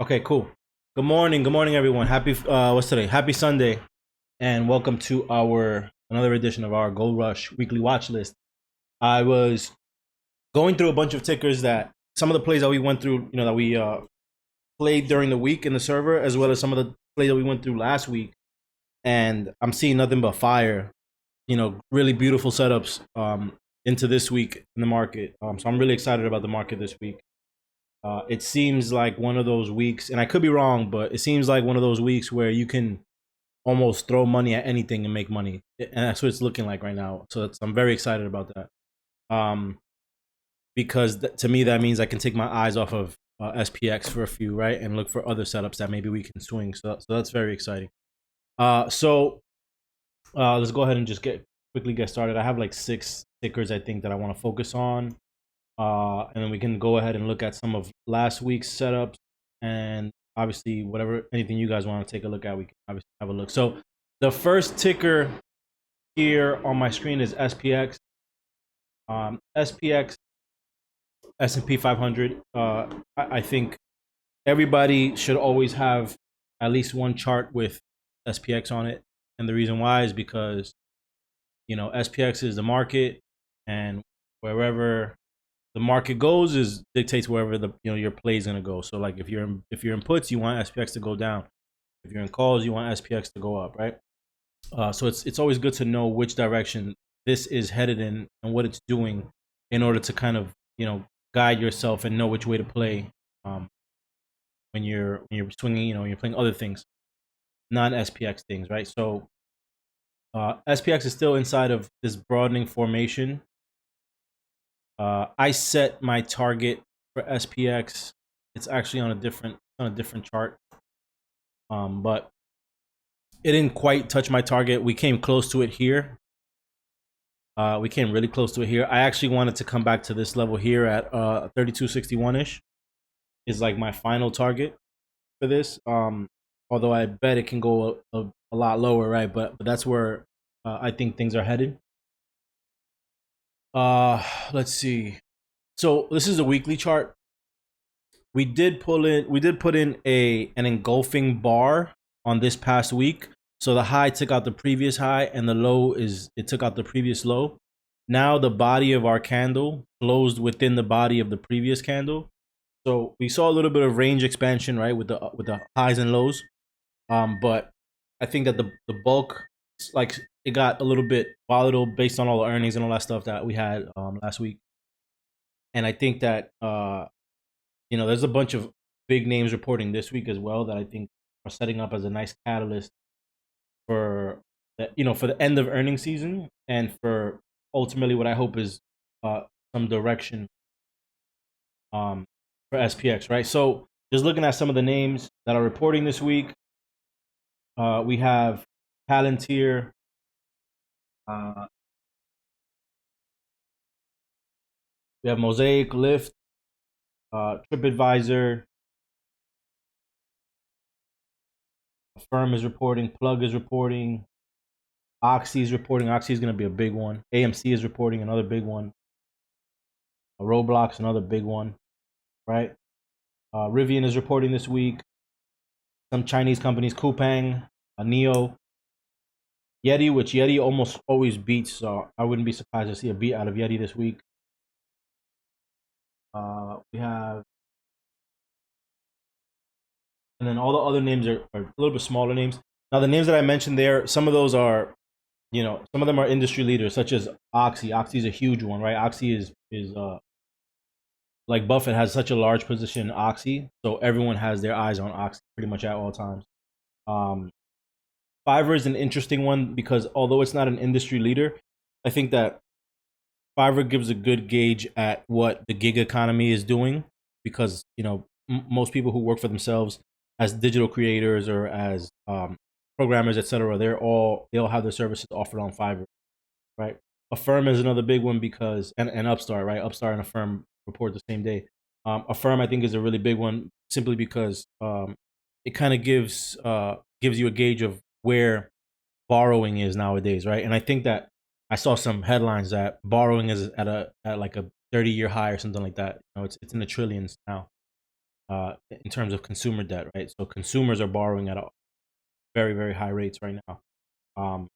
Okay, cool. Good morning, everyone. Happy what's today? Happy Sunday, and welcome to our another edition of our Gold Rush weekly watch list. I was going through a bunch of tickers that some of the plays that we went through, that we played during the week in the server, as well as some of the plays that we went through last week, and I'm seeing nothing but fire. Really beautiful setups into this week in the market. So I'm really excited about the market this week. It seems like one of those weeks, and I could be wrong, but it seems like one of those weeks where you can almost throw money at anything and make money, and that's what it's looking like right now. So I'm very excited about that, um, because to me that means I can take my eyes off of SPX for a few, right, and look for other setups that maybe we can swing. So that's very exciting. Let's go ahead and just quickly get started. I have like six tickers I think that I want to focus on. And then we can go ahead and look at some of last week's setups, and obviously anything you guys want to take a look at, we can obviously have a look. So the first ticker here on my screen is SPX. SPX S&P 500. I think everybody should always have at least one chart with SPX on it, and the reason why is because SPX is the market, and wherever the market goes is dictates wherever your play is gonna go. So like if you're in puts, you want SPX to go down. If you're in calls, you want SPX to go up, right? So it's always good to know which direction this is headed in and what it's doing in order to kind of guide yourself and know which way to play when you're swinging, when you're playing other things, non SPX things, right? So SPX is still inside of this broadening formation. I set my target for SPX. It's actually on a different chart, but it didn't quite touch my target. We came close to it here. We came really close to it here. I actually wanted to come back to this level here at 3261-ish. Is like my final target for this. Although I bet it can go a lot lower, right? But that's where I think things are headed. Let's see. So this is a weekly chart. We did put in an engulfing bar on this past week. So the high took out the previous high, and the low took out the previous low. Now the body of our candle closed within the body of the previous candle. So we saw a little bit of range expansion, right, with the highs and lows. But I think that the bulk, like, it got a little bit volatile based on all the earnings and all that stuff that we had last week. And I think that there's a bunch of big names reporting this week as well that I think are setting up as a nice catalyst for for the end of earnings season, and for ultimately what I hope is some direction for SPX, right? So just looking at some of the names that are reporting this week, we have Palantir, we have Mosaic, Lyft, TripAdvisor, Affirm is reporting, Plug is reporting, Oxy is reporting. Oxy is going to be a big one. AMC is reporting, another big one. Roblox, another big one, right? Rivian is reporting this week. Some Chinese companies, Coupang, Neo, Yeti, which Yeti almost always beats, so I wouldn't be surprised to see a beat out of Yeti this week. We have, and then all the other names are a little bit smaller names. Now the names that I mentioned there, some of those are, some of them are industry leaders, such as Oxy. Oxy is a huge one, right? Oxy is like Buffett has such a large position in Oxy, so everyone has their eyes on Oxy pretty much at all times. Fiverr is an interesting one because although it's not an industry leader, I think that Fiverr gives a good gauge at what the gig economy is doing, because most people who work for themselves as digital creators or as programmers, etc., they all have their services offered on Fiverr, right? Affirm is another big one because and Upstart, right? Upstart and Affirm report the same day. Affirm, I think, is a really big one simply because it kind of gives you a gauge of where borrowing is nowadays, right? And I think that I saw some headlines that borrowing is at like a 30-year high or something like that. It's in the trillions now. in terms of consumer debt, right? So consumers are borrowing at a very, very high rates right now.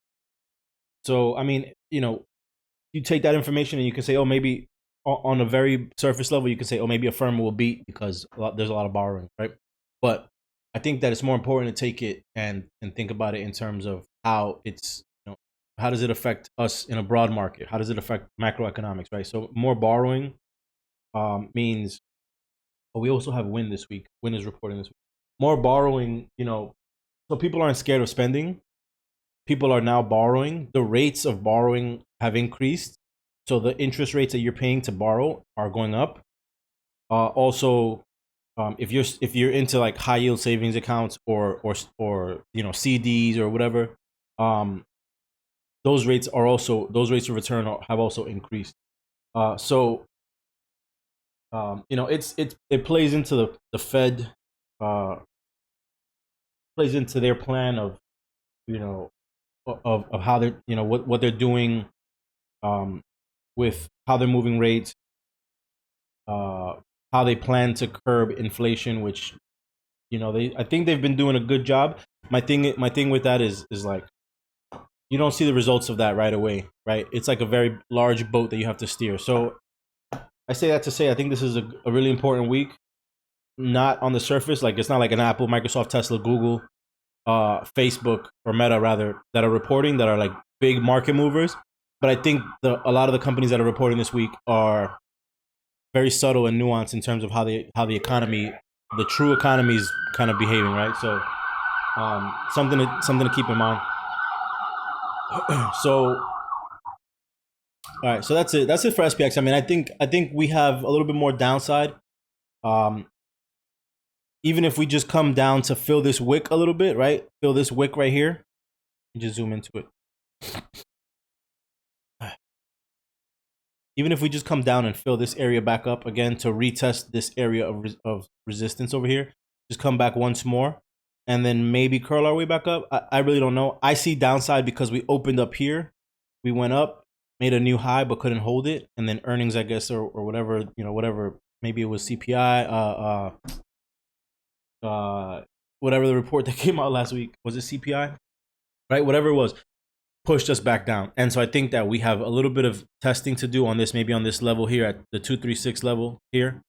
So I mean, you take that information and you can say, oh, maybe on a very surface level, you can say, oh, maybe a firm will beat because there's a lot of borrowing, right? But I think that it's more important to take it and think about it in terms of how it's, how does it affect us in a broad market? How does it affect macroeconomics, right? So more borrowing means, but we also have Win this week. Win is reporting this week. More borrowing, so people aren't scared of spending. People are now borrowing. The rates of borrowing have increased. So the interest rates that you're paying to borrow are going up. Also, if you're into like high yield savings accounts or CDs or whatever, those rates of return have also increased. So it plays into the Fed, plays into their plan of of how they're what they're doing with how they're moving rates, how they plan to curb inflation, which I think they've been doing a good job. My thing with that is like you don't see the results of that right away, right? It's like a very large boat that you have to steer. So I say that to say I think this is a really important week. Not on the surface, like it's not like an Apple, Microsoft, Tesla, Google, Facebook, or Meta rather, that are reporting, that are like big market movers. But I think a lot of the companies that are reporting this week are very subtle and nuanced in terms of how the economy, the true economy, is kind of behaving, right? So something to keep in mind. So all right, so that's it. That's it for SPX. I mean, I think we have a little bit more downside. Even if we just come down to fill this wick a little bit, right? Fill this wick right here. Just zoom into it. Even if we just come down and fill this area back up again to retest this area of resistance over here, just come back once more, and then maybe curl our way back up. I really don't know. I see downside because we opened up here, we went up, made a new high, but couldn't hold it, and then earnings, I guess, or whatever, whatever. Maybe it was CPI, whatever the report that came out last week, was it CPI, right? Whatever it was, pushed us back down. And so I think that we have a little bit of testing to do on this, maybe on this level here at the 236 level here,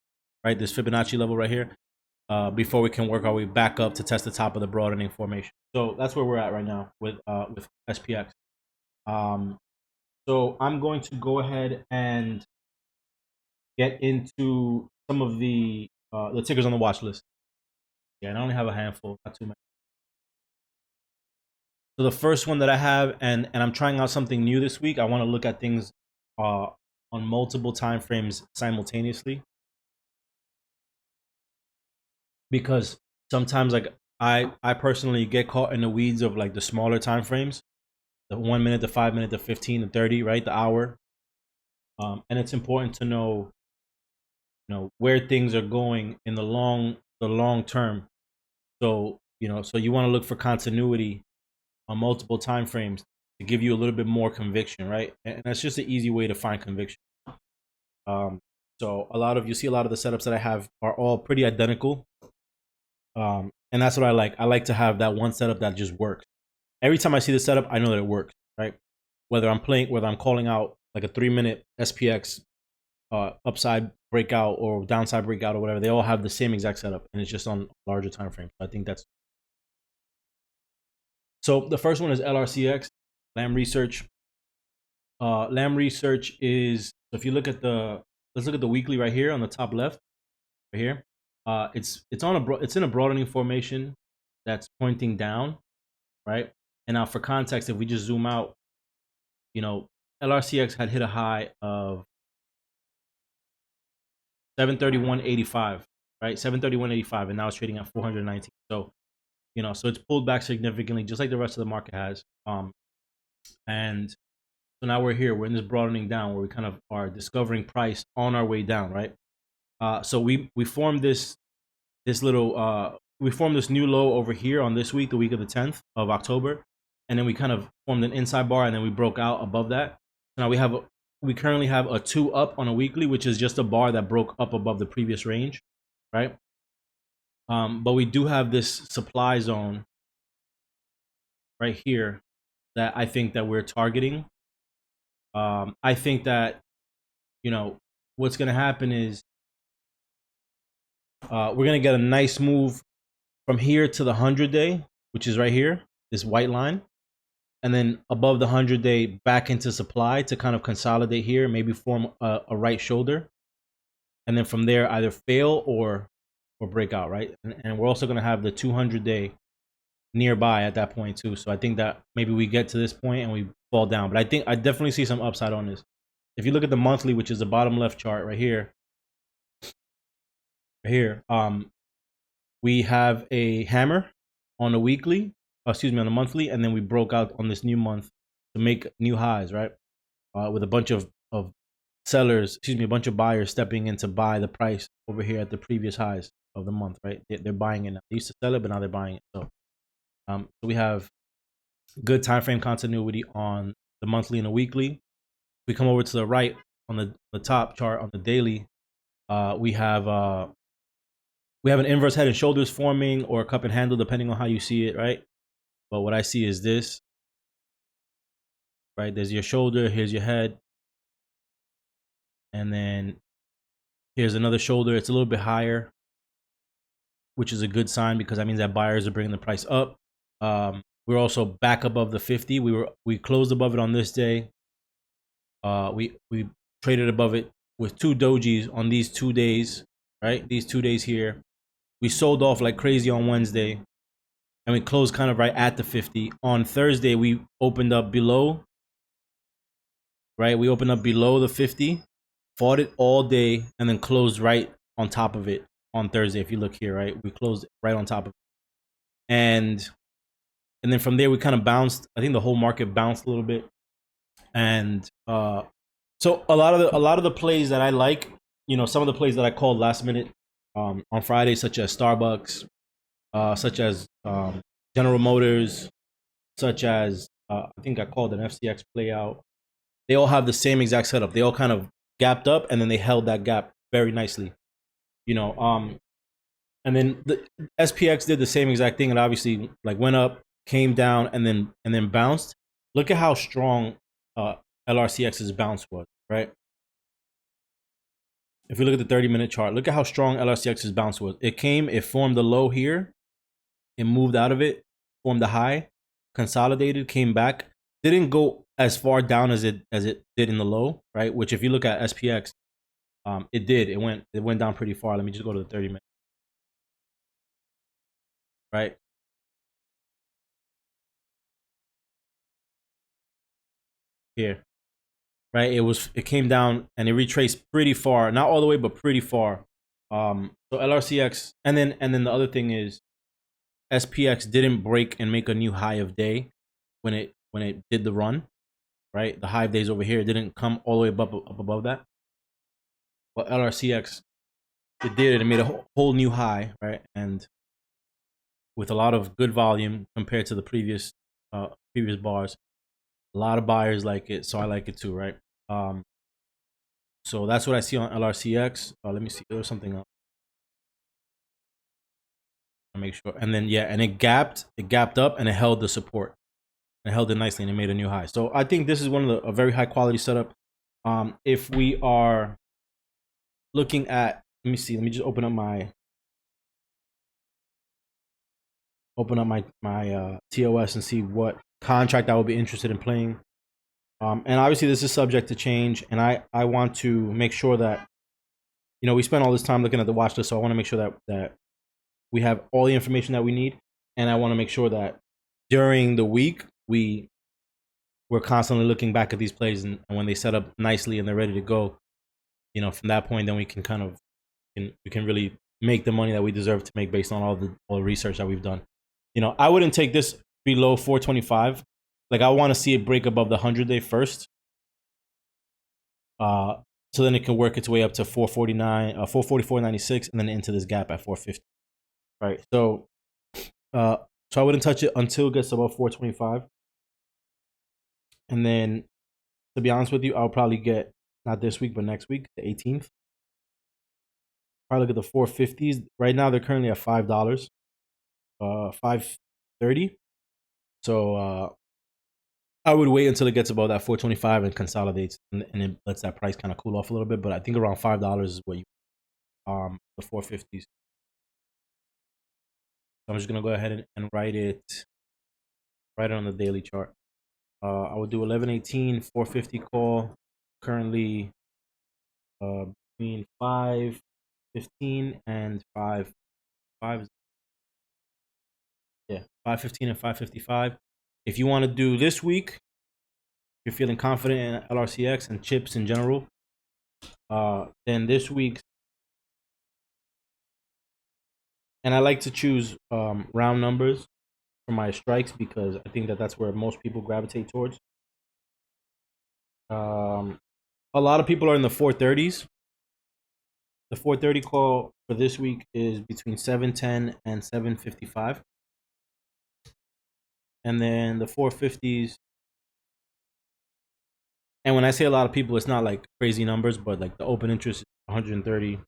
right? This Fibonacci level right here, before we can work our way back up to test the top of the broadening formation. So that's where we're at right now with SPX. So I'm going to go ahead and get into some of the tickers on the watch list. Yeah, and I only have a handful, not too many. So the first one that I have, and I'm trying out something new this week. I want to look at things on multiple time frames simultaneously, because sometimes like I personally get caught in the weeds of like the smaller time frames, the 1 minute, the 5 minute, the 15, the 30, right, the hour, and it's important to know where things are going in the long term. So so you want to look for continuity on multiple time frames to give you a little bit more conviction, right? And that's just an easy way to find conviction. So you see a lot of the setups that I have are all pretty identical, and that's what I like. I like to have that one setup that just works. Every time I see the setup, I know that it works, right? Whether I'm calling out like a 3 minute SPX upside breakout or downside breakout or whatever, they all have the same exact setup, and it's just on larger time frames. I think that's. So the first one is LRCX Lam Research. Lam Research is, if you look at let's look at the weekly right here on the top left, right here. It's in a broadening formation that's pointing down, right? And now for context, if we just zoom out, LRCX had hit a high of 731.85, right? 731.85, and now it's trading at 419. So so it's pulled back significantly, just like the rest of the market has. And so now we're here. We're in this broadening down where we kind of are discovering price on our way down, right? So we formed this little we formed this new low over here on this week, the week of the 10th of October, and then we kind of formed an inside bar, and then we broke out above that. Now we currently have a 2 up on a weekly, which is just a bar that broke up above the previous range, right? But we do have this supply zone right here that I think that we're targeting. I think that, you know, what's going to happen is we're going to get a nice move from here to the 100-day, which is right here, this white line. And then above the 100-day back into supply to kind of consolidate here, maybe form a right shoulder. And then from there, either fail or break out, right? And we're also going to have the 200-day nearby at that point too. So I think that maybe we get to this point and we fall down. But I think I definitely see some upside on this. If you look at the monthly, which is the bottom left chart right here, we have a hammer on the weekly, on the monthly, and then we broke out on this new month to make new highs, right? With a bunch of sellers, a bunch of buyers stepping in to buy the price over here at the previous highs of the month, right? They're buying it now. They used to sell it, but now they're buying it. So we have good time frame continuity on the monthly and the weekly. If we come over to the right on the top chart on the daily, we have an inverse head and shoulders forming, or a cup and handle, depending on how you see it, right? But what I see is this, right? There's your shoulder, here's your head, and then here's another shoulder. It's a little bit higher, which is a good sign because that means that buyers are bringing the price up. We're also back above the 50. We closed above it on this day. We traded above it with two dojis on these 2 days, right? These 2 days here. We sold off like crazy on Wednesday, and we closed kind of right at the 50. On Thursday, we opened up below, right? We opened up below the 50, fought it all day, and then closed right on top of it on Thursday. If you look here, right? We closed right on top of it. And then from there, we kind of bounced. I think the whole market bounced a little bit. And so a lot of the plays that I like, some of the plays that I called last minute on Friday, such as Starbucks, such as General Motors, such as I think I called an FCX play out. They all have the same exact setup. They all kind of gapped up, and then they held that gap very nicely. And then the SPX did the same exact thing, and obviously like went up, came down, and then bounced. Look at how strong LRCX's bounce was, right? If we look at the 30-minute chart, look at how strong LRCX's bounce was. It formed the low here, it moved out of it, formed the high, consolidated, came back, didn't go as far down as it did in the low, right? Which if you look at SPX, it did. It went down pretty far. Let me just go to the 30-minute. Right? Here. Right? It came down and it retraced pretty far. Not all the way, but pretty far. So LRCX, and then the other thing is SPX didn't break and make a new high of day when it did the run, right? The high of days over here, it didn't come all the way up above that. But LRCX, it did. It made a whole new high, right? And with a lot of good volume compared to the previous bars, a lot of buyers like it, so I like it too, right? So that's what I see on LRCX. Let me see. There was something else. I'll make sure. And then and it gapped up and it held the support. It held it nicely and it made a new high. So I think this is a very high quality setup. If we are looking at, let me see. Let me just open up my TOS and see what contract I would be interested in playing. And obviously this is subject to change, and I want to make sure that we spend all this time looking at the watch list, so I want to make sure that we have all the information that we need, and I want to make sure that during the week we're constantly looking back at these plays, and when they set up nicely and they're ready to go, from that point, then we can kind of we can really make the money that we deserve to make based on all the research that we've done. I wouldn't take this below 425. Like, I want to see it break above the 100-day first. So then it can work its way up to 449, 444.96, and then into this gap at 450. Right. So I wouldn't touch it until it gets above 425. And then, to be honest with you, I'll probably get, not this week, but next week, the 18th. probably look at the 450s. Right now, they're currently at $5, 5.30. So I would wait until it gets above that 425 and consolidates, and it lets that price kind of cool off a little bit. But I think around $5 is what you the 450s. So I'm just gonna go ahead and write it on the daily chart. I would do 1118 450 call, currently between 515 and 5 yeah, 515 and 555. If you want to do this week, if you're feeling confident in LRCX and chips in general, then this week, and I like to choose round numbers for my strikes because I think that that's where most people gravitate towards. A lot of people are in the 430s. The 430 call for this week is between 710 and 755. And then the 450s. And when I say a lot of people, it's not like crazy numbers, but like the open interest is 130,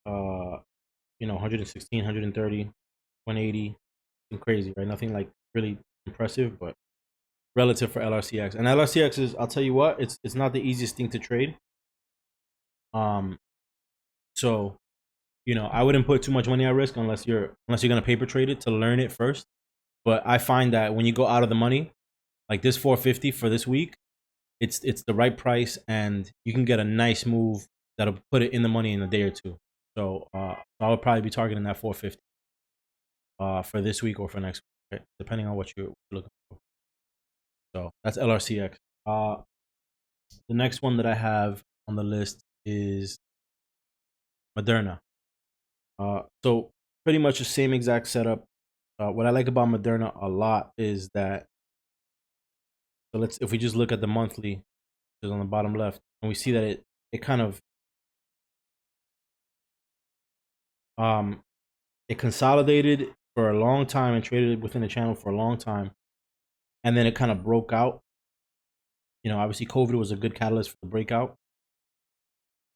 116, 130, 180. Crazy, right? Nothing like really impressive, but relative for LRCX. And LRCX is, I'll tell you what, it's not the easiest thing to trade. So, I wouldn't put too much money at risk unless you're gonna paper trade it to learn it first. But I find that when you go out of the money, like this 450 for this week, it's the right price, and you can get a nice move that'll put it in the money in a day or two. So I would probably be targeting that 450 for this week or for next week, right? Depending on what you're looking for. So that's LRCX. The next one that I have on the list is Moderna. So pretty much the same exact setup. What I like about Moderna a lot is that, so if we just look at the monthly, which is on the bottom left, and we see that it kind of it consolidated for a long time and traded within the channel for a long time, and then it kind of broke out. Obviously COVID was a good catalyst for the breakout.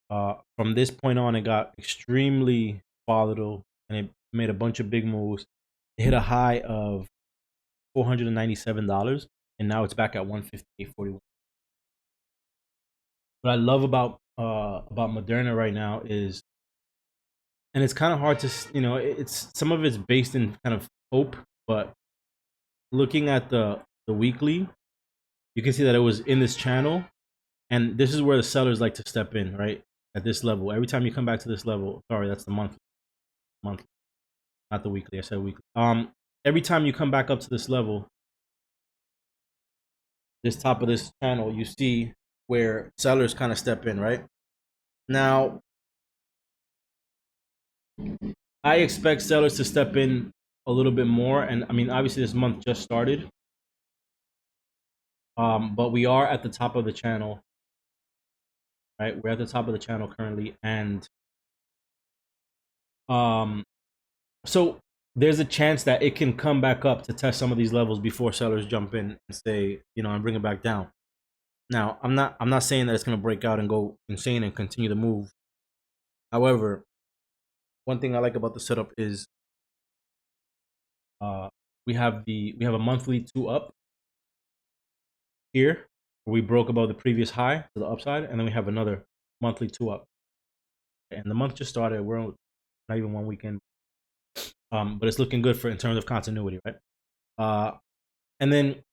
From this point on, it got extremely volatile, and it made a bunch of big moves. It hit a high of $497, and now it's back at 158.41. What I love about Moderna right now is, and it's kind of hard to, it's some of it's based in kind of hope, but looking at the weekly, you can see that it was in this channel, and this is where the sellers like to step in, right? At this level, every time you come back to this level, sorry, that's the monthly, not the weekly. I said weekly. Every time you come back up to this level, this top of this channel, you see where sellers kind of step in, right? Now, I expect sellers to step in a little bit more, and I mean, obviously this month just started, but we are at the top of the channel, right? We're at the top of the channel currently, and so there's a chance that it can come back up to test some of these levels before sellers jump in and say, and bring it back down. Now, I'm not saying that it's going to break out and go insane and continue to move. However, one thing I like about the setup is we have a monthly 2 up here, where we broke above the previous high to the upside, and then we have another monthly 2 up. And the month just started. We're not even 1 weekend, but it's looking good in terms of continuity, right? And then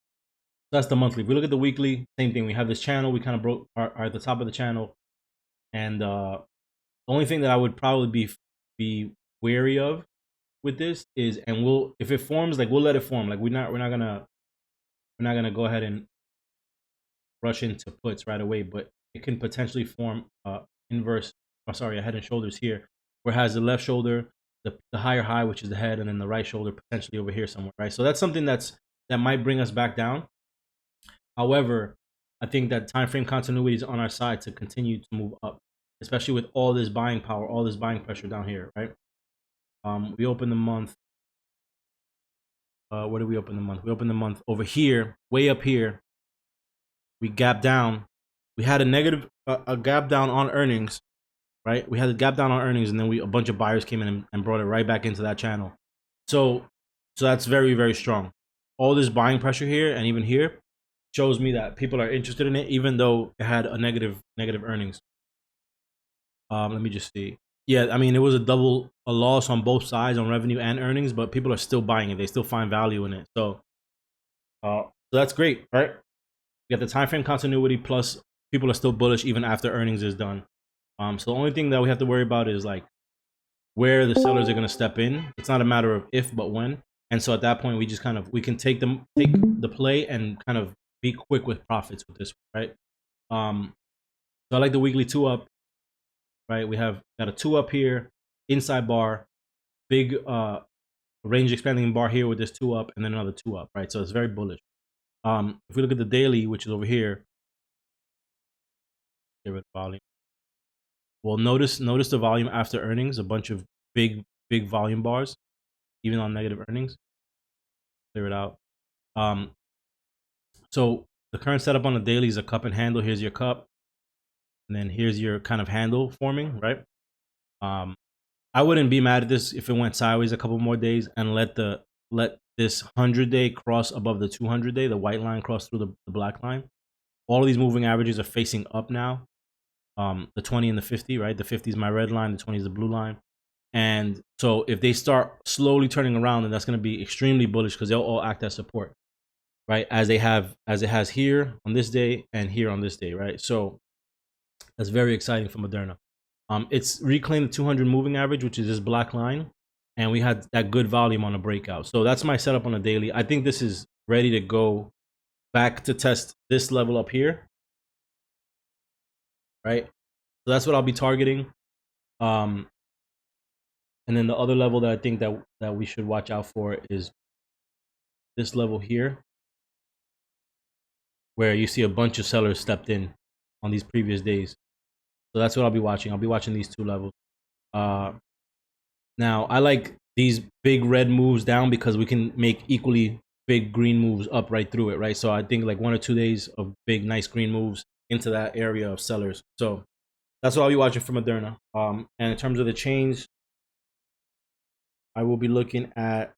that's the monthly. If we look at the weekly, same thing. We have this channel. We kind of are at the top of the channel, and the only thing that I would probably be wary of with this is, and if it forms, like, we'll let it form. Like, we're not gonna go ahead and rush into puts right away, but it can potentially form a head and shoulders here, where it has the left shoulder, the higher high, which is the head, and then the right shoulder potentially over here somewhere, right? So that's something that might bring us back down. However, I think that time frame continuity is on our side to continue to move up, especially with all this buying power, all this buying pressure down here, right? We open the month. Where did we open the month? We opened the month over here, way up here. We gapped down. We had a negative gap down on earnings, right? We had a gap down on earnings, and then a bunch of buyers came in and brought it right back into that channel. So that's very, very strong. All this buying pressure here and even here shows me that people are interested in it, even though it had a negative earnings. Let me just see. Yeah, I mean, it was a loss on both sides on revenue and earnings, but people are still buying it. They still find value in it. So that's great, right? You got the time frame continuity, plus people are still bullish even after earnings is done. So the only thing that we have to worry about is like where the sellers are going to step in. It's not a matter of if, but when. And so at that point, we just we can take the play and kind of be quick with profits with this, right? So I like the weekly 2-up, right? We got a 2-up here, inside bar, big range expanding bar here with this 2-up, and then another 2-up, right? So it's very bullish. If we look at the daily, which is over here, get rid of volume. Well, notice the volume after earnings, a bunch of big volume bars, even on negative earnings. Clear it out. So the current setup on the daily is a cup and handle. Here's your cup, and then here's your kind of handle forming, right? I wouldn't be mad at this if it went sideways a couple more days and let this 100-day cross above the 200-day, the white line cross through the black line. All of these moving averages are facing up now. The 20 and the 50, right? The 50 is my red line, the 20 is the blue line. And so if they start slowly turning around, then that's going to be extremely bullish because they'll all act as support, right? As it has here on this day and here on this day, right? So that's very exciting for Moderna. It's reclaimed the 200 moving average, which is this black line, and we had that good volume on a breakout. So that's my setup on a daily. I think this is ready to go back to test this level up here, right? So that's what I'll be targeting. And then the other level that I think that we should watch out for is this level here, where you see a bunch of sellers stepped in on these previous days. So that's what I'll be watching. I'll be watching these two levels. Now, I like these big red moves down because we can make equally big green moves up right through it, right? So I think like 1 or 2 days of big, nice green moves into that area of sellers. So that's what I'll be watching for Moderna. And in terms of the chains, I will be looking at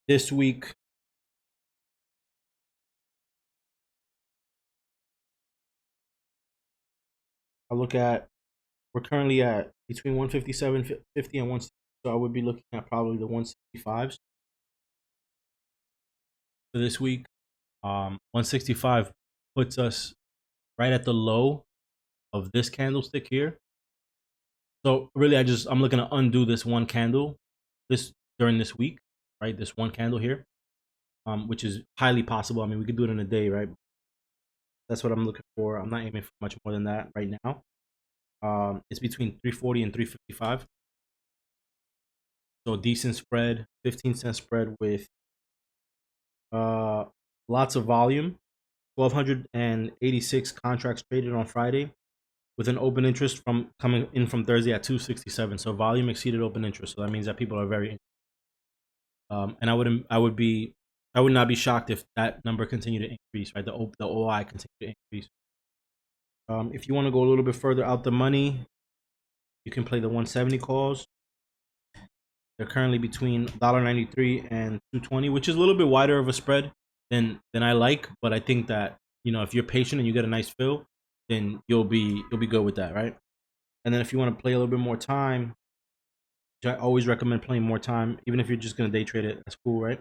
this week. We're currently at between 157.50 and 160. So I would be looking at probably the 165s for this week. 165 puts us right at the low of this candlestick here. So really, I'm looking to undo this one candle during this week, right? This one candle here, which is highly possible. I mean, we could do it in a day, right? That's what I'm looking for. I'm not aiming for much more than that right now. It's between 340 and 355. So a decent spread, 15-cent spread with lots of volume. 1,286 contracts traded on Friday, with an open interest coming in from Thursday at 267. So volume exceeded open interest. So that means that people are very interested. And I would not be shocked if that number continued to increase, right? The OI continued to increase. If you want to go a little bit further out the money, you can play the 170 calls. They're currently between $1.93 and $2.20, which is a little bit wider of a spread than I like. But I think that, if you're patient and you get a nice fill, then you'll be good with that, right? And then if you want to play a little bit more time, which I always recommend playing more time, even if you're just gonna day trade it, that's cool, right?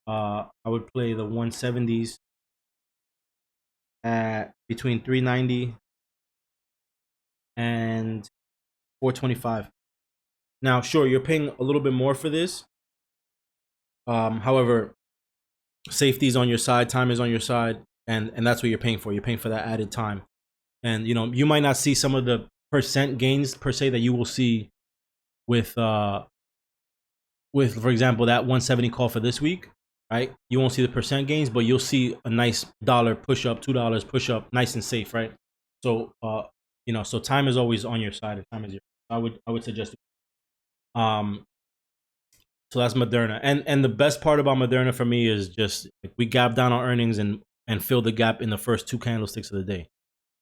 I would play the 170s at between 390 and 425. Now, sure, you're paying a little bit more for this. However, safety is on your side, time is on your side, and that's what you're paying for. You're paying for that added time. And you might not see some of the percent gains per se that you will see with for example, that 170 call for this week, right? You won't see the percent gains, but you'll see a nice $1 push up, $2 push up, nice and safe, right? So so time is always on your side. Time is I would suggest it. So that's Moderna, and the best part about Moderna for me is just we gap down on earnings and fill the gap in the first 2 candlesticks of the day,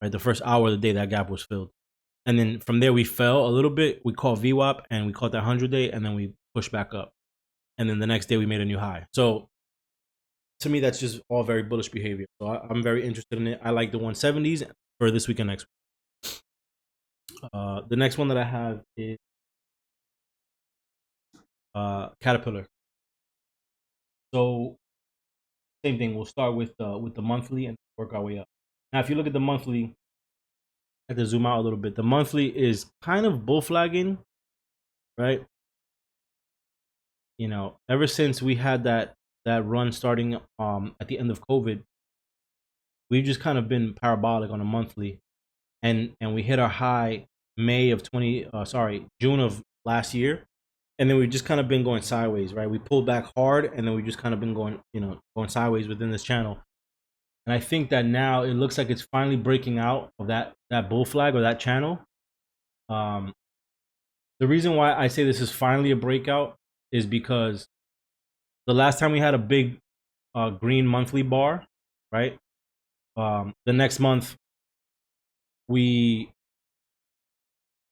right? The first hour of the day, that gap was filled. And then from there we fell a little bit. We caught VWAP and we caught that 100-day, and then we pushed back up. And then the next day we made a new high. So to me, that's just all very bullish behavior. So I'm very interested in it. I like the 170s for this week and next week. The next one that I have is Caterpillar. So same thing. We'll start with the monthly and work our way up. Now, if you look at the monthly, I have to zoom out a little bit. The monthly is kind of bull flagging, right? You know, ever since we had that run starting at the end of COVID, we've just kind of been parabolic on a monthly, and we hit our high June of last year, and then we've just kind of been going sideways, right? We pulled back hard, and then we just kind of been going sideways within this channel. And I think that now it looks like it's finally breaking out of that bull flag or that channel. The reason why I say this is finally a breakout is because the last time we had a big green monthly bar, right? The next month, a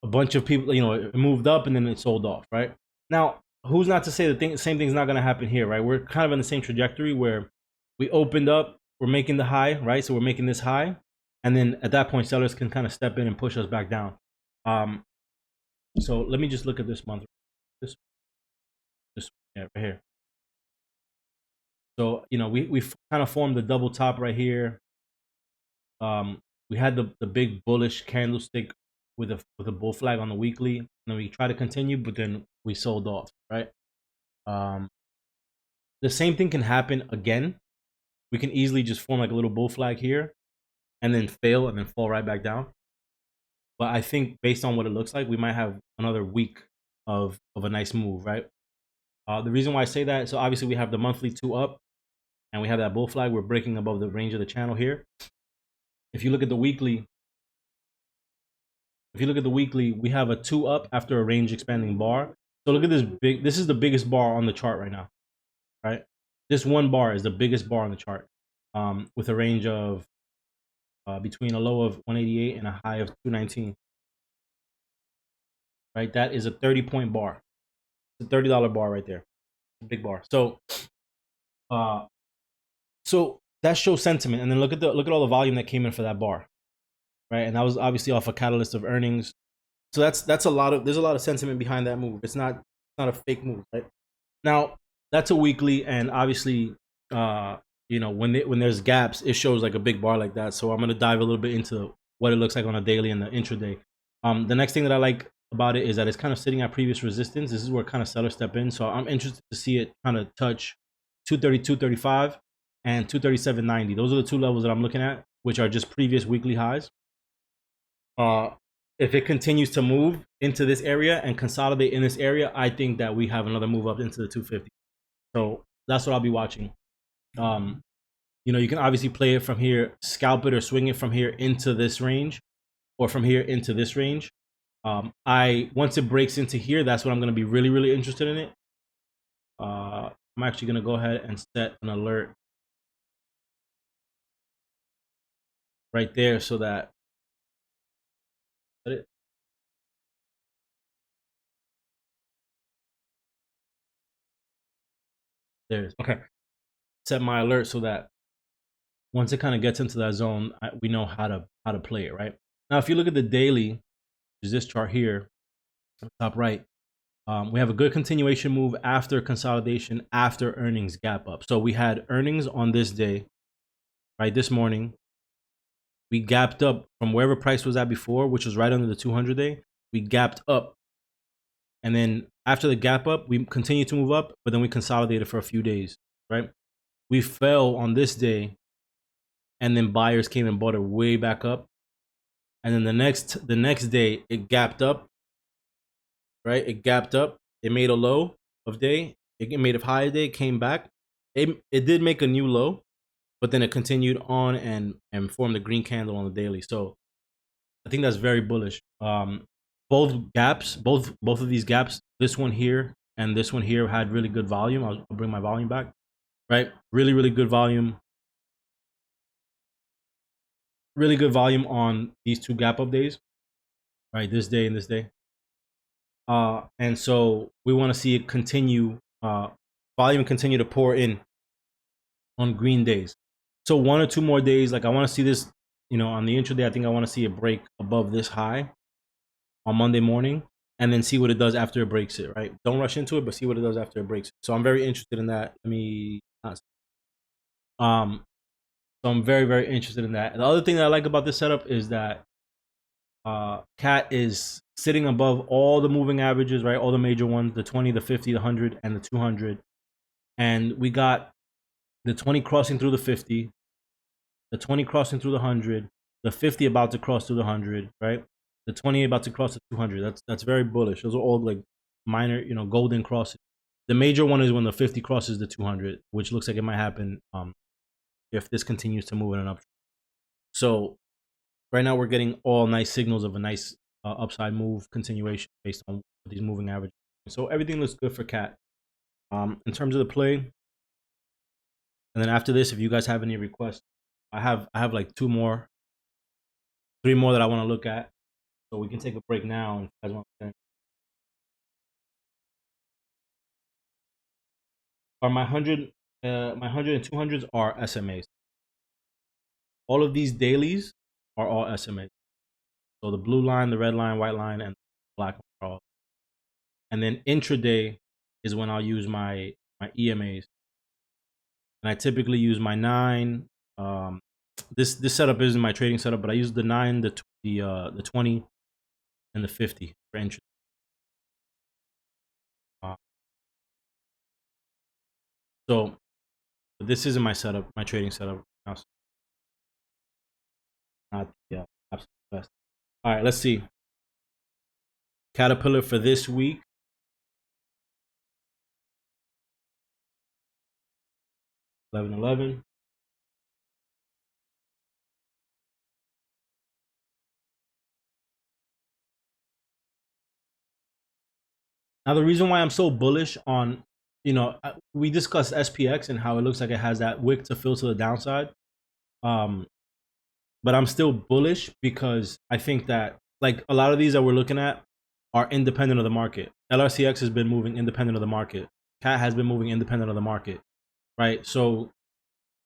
bunch of people, it moved up and then it sold off, right? Now, who's not to say the same thing's not going to happen here, right? We're kind of in the same trajectory where we opened up, we're making the high, right? So we're making this high, and then at that point, sellers can kind of step in and push us back down. So let me just look at this month, this right here. So we kind of formed the double top right here. We had the big bullish candlestick with a bull flag on the weekly, and then we tried to continue, but then we sold off, right? The same thing can happen again. We can easily just form like a little bull flag here and then fail and then fall right back down. But I think based on what it looks like, we might have another week of a nice move, right? The reason why I say that, so obviously we have the monthly 2 up and we have that bull flag. We're breaking above the range of the channel here. If you look at the weekly, we have a 2 up after a range expanding bar. So look at this is the biggest bar on the chart right now, right? This one bar is the biggest bar on the chart, with a range of between a low of 188 and a high of 219. Right, that is a 30-point bar. It's a $30 bar right there, a big bar. So, so that shows sentiment, and then look at all the volume that came in for that bar, right? And that was obviously off a catalyst of earnings. So there's a lot of sentiment behind that move. It's not a fake move, right? Now that's a weekly, and obviously, when there's gaps, it shows like a big bar like that. So I'm gonna dive a little bit into what it looks like on a daily and the intraday. The next thing that I like about it is that it's kind of sitting at previous resistance. This is where kind of sellers step in. So I'm interested to see it kind of touch 232.35 and 237.90. Those are the two levels that I'm looking at, which are just previous weekly highs. If it continues to move into this area and consolidate in this area, I think that we have another move up into the 250. So that's what I'll be watching. You can obviously play it from here, scalp it or swing it from here into this range, or from here into this range. Once it breaks into here, that's when I'm going to be really, really interested in it. I'm actually going to go ahead and set an alert right there so that there it is. Okay. Set my alert so that once it kind of gets into that zone, we know how to play it, right? Now, if you look at the daily, which is this chart here, top right, we have a good continuation move after consolidation, after earnings gap up. So we had earnings on this day, right? This morning, we gapped up from wherever price was at before, which was right under the 200-day. We gapped up. And then after the gap up, we continued to move up, but then we consolidated for a few days, right? We fell on this day, and then buyers came and bought it way back up. And then the next day, it gapped up, right? It gapped up. It made a low of day. It made a high day, came back. It did make a new low, but then it continued on and formed a green candle on the daily. So I think that's very bullish. Both of these gaps, this one here and this one here, had really good volume. I'll bring my volume back, right? Really, really good volume. Really good volume on these two gap up days, right? This day and this day. And so we want to see it continue, volume continue to pour in on green days. So 1 or 2 more days, like I want to see this, on the intraday. I think I want to see it break above this high on Monday morning, and then see what it does after it breaks it. Right? Don't rush into it, but see what it does after it breaks it. So I'm very interested in that. Um, so I'm very very interested in that. And the other thing that I like about this setup is that CAT is sitting above all the moving averages, right? All the major ones, the 20, the 50, the 100, and the 200. And we got the 20 crossing through the 50, the 20 crossing through the 100, the 50 about to cross through the 100, right? The 20 about to cross the 200. That's very bullish. Those are all like minor, golden crosses. The major one is when the 50 crosses the 200, which looks like it might happen if this continues to move in an uptrend. So right now we're getting all nice signals of a nice upside move continuation based on these moving averages. So everything looks good for CAT. In terms of the play, and then after this, if you guys have any requests, I have like 3 more that I want to look at. So we can take a break now. And if you guys want to my 100, my 100 and 200s are SMAs. All of these dailies are all SMAs. So the blue line, the red line, white line, and black line are all. And then intraday is when I'll use my EMAs. And I typically use my 9. This setup isn't my trading setup, but I use the 9, the 20, and the 50 for intraday. So this isn't my setup, my trading setup. Not the absolute best. All right, let's see. Caterpillar for this week. 11-11. Now the reason why I'm so bullish on, we discussed SPX and how it looks like it has that wick to fill to the downside. But I'm still bullish because I think that like a lot of these that we're looking at are independent of the market. LRCX has been moving independent of the market. CAT has been moving independent of the market, right? So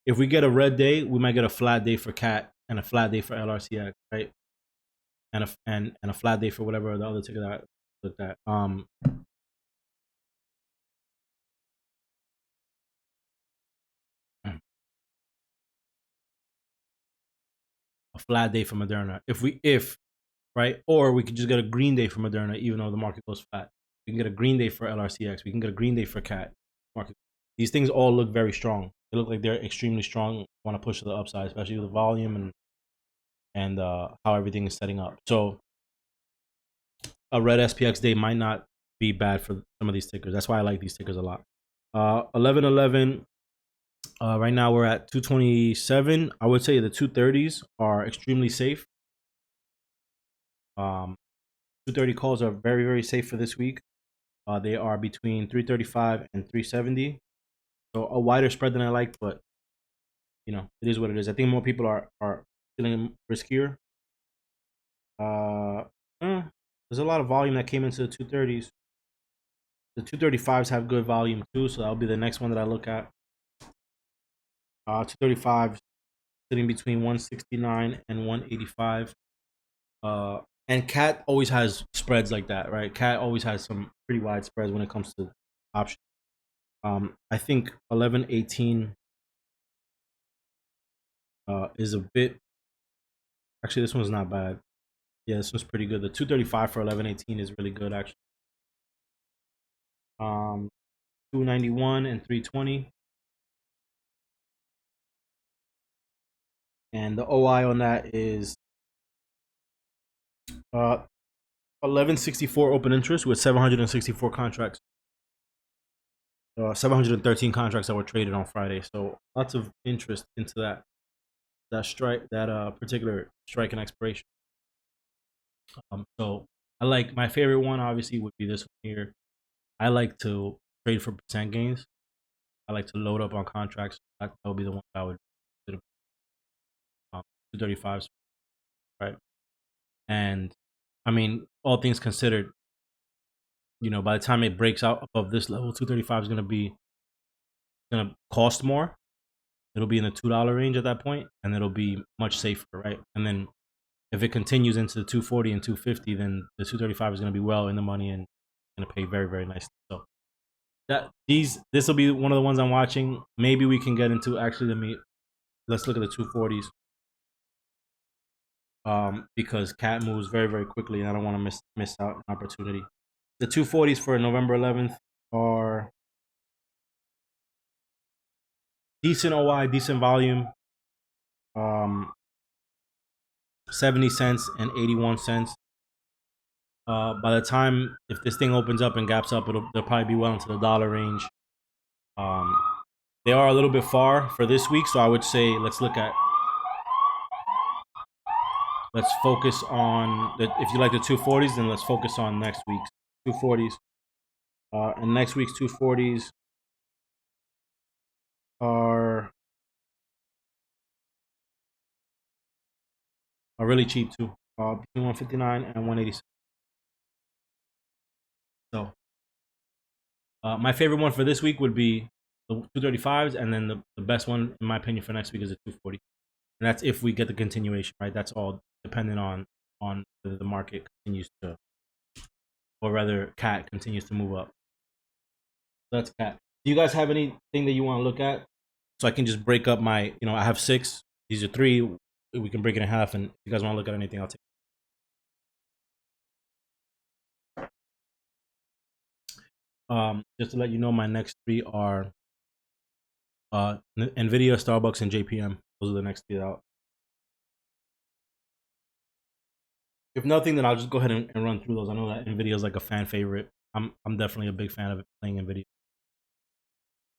if we get a red day, we might get a flat day for CAT and a flat day for LRCX, right? And a flat day for whatever the other ticket that I looked at. A flat day for Moderna. If right, or we could just get a green day for Moderna, even though the market goes flat. We can get a green day for LRCX. We can get a green day for CAT. Market. These things all look very strong. They look like they're extremely strong. Want to push to the upside, especially with the volume and how everything is setting up. So a red SPX day might not be bad for some of these tickers. That's why I like these tickers a lot. 11-11. Right now we're at 227. I would say the 230s are extremely safe. 230 calls are very, very safe for this week. They are between 335 and 370. So a wider spread than I like, but it is what it is. I think more people are feeling riskier. There's a lot of volume that came into the 230s. The 235s have good volume too, so that'll be the next one that I look at. 235 sitting between 169 and 185. And CAT always has spreads like that, right? CAT always has some pretty wide spreads when it comes to options. I think 11-18 is a bit. Actually, this one's not bad. Yeah, this one's pretty good. The 235 for 11-18 is really good, actually. 291 and 320. And the OI on that is 1164 open interest with 764 contracts. 713 contracts that were traded on Friday. So lots of interest into that particular strike and expiration. So I like my favorite one obviously would be this one here. I like to trade for percent gains. I like to load up on contracts. That would be the one I would 235s, right? And I mean, all things considered, by the time it breaks out above this level, 235 is gonna cost more. It'll be in the $2 range at that point, and it'll be much safer, right? And then if it continues into the 240 and 250, then the 235 is gonna be well in the money and gonna pay very, very nicely. So this will be one of the ones I'm watching. Maybe we can get into let's look at the 240s. Because cat moves very, very quickly, and I don't want to miss out an opportunity. The 240s for November 11th are decent OI, decent volume. 70 cents and 81 cents. By the time, if this thing opens up and gaps up, they'll probably be well into the dollar range. They are a little bit far for this week, so I would say let's focus on if you like the 240s, then let's focus on next week's 240s. And next week's 240s are really cheap too, between 159 and 186. So my favorite one for this week would be the 235s, and then the best one, in my opinion, for next week is the 240. And that's if we get the continuation, right? That's all dependent on the market continues to, or rather, cat continues to move up. So that's cat. Do you guys have anything that you want to look at? So I can just break up my, I have 6. These are 3. We can break it in half, and if you guys want to look at anything, I'll take it. Just to let you know, my next 3 are NVIDIA, Starbucks, and JPM. Those are the next 3 out. If nothing, then I'll just go ahead and run through those. I know that NVIDIA is like a fan favorite. I'm definitely a big fan of playing NVIDIA. If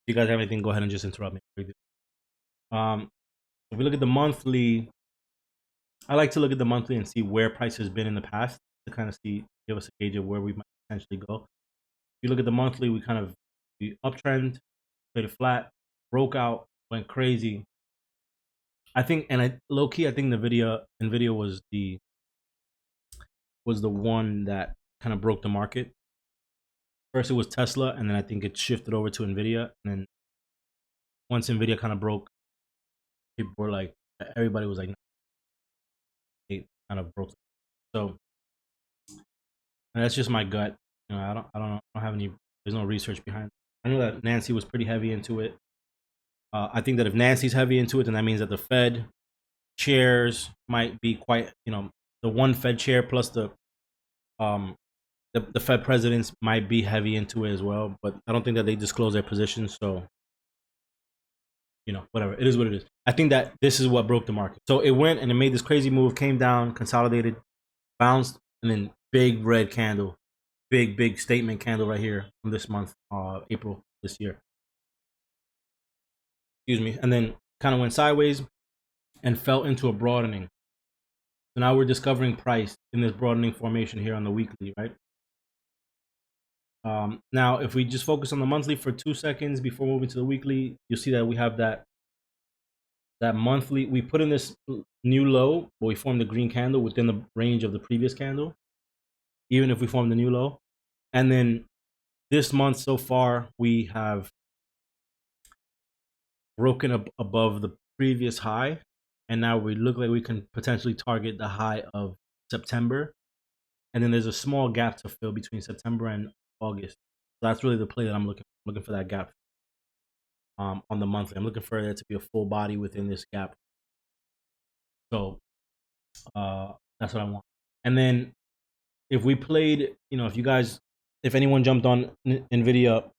you guys have anything, go ahead and just interrupt me. If we look at the monthly, I like to look at the monthly and see where price has been in the past to kind of give us a gauge of where we might potentially go. If you look at the monthly, we uptrend, played it flat, broke out, went crazy. I think, and low key, I think NVIDIA was the one that kind of broke the market. First it was Tesla, and then I think it shifted over to NVIDIA. And then once NVIDIA kind of broke, people were like, everybody was like, it kind of broke. So that's just my gut. I don't have any. There's no research behind it. I know that Nancy was pretty heavy into it. I think that if Nancy's heavy into it, then that means that the Fed chairs might be quite, the one Fed chair plus the Fed presidents might be heavy into it as well. But I don't think that they disclose their positions. So, whatever. It is what it is. I think that this is what broke the market. So it went and it made this crazy move, came down, consolidated, bounced, and then big red candle, big statement candle right here from this month, April this year. Excuse me. And then kind of went sideways and fell into a broadening. So now we're discovering price in this broadening formation here on the weekly, right? Now, if we just focus on the monthly for 2 seconds before moving to the weekly, you'll see that we have that monthly. We put in this new low, but we formed a green candle within the range of the previous candle, even if we formed the new low. And then this month so far, we have broken up above the previous high, and now we look like we can potentially target the high of September. And then there's a small gap to fill between September and August. So that's really the play that I'm looking for, that gap on the monthly. I'm looking for there to be a full body within this gap. So that's what I want. And then if we played, if anyone jumped on NVIDIA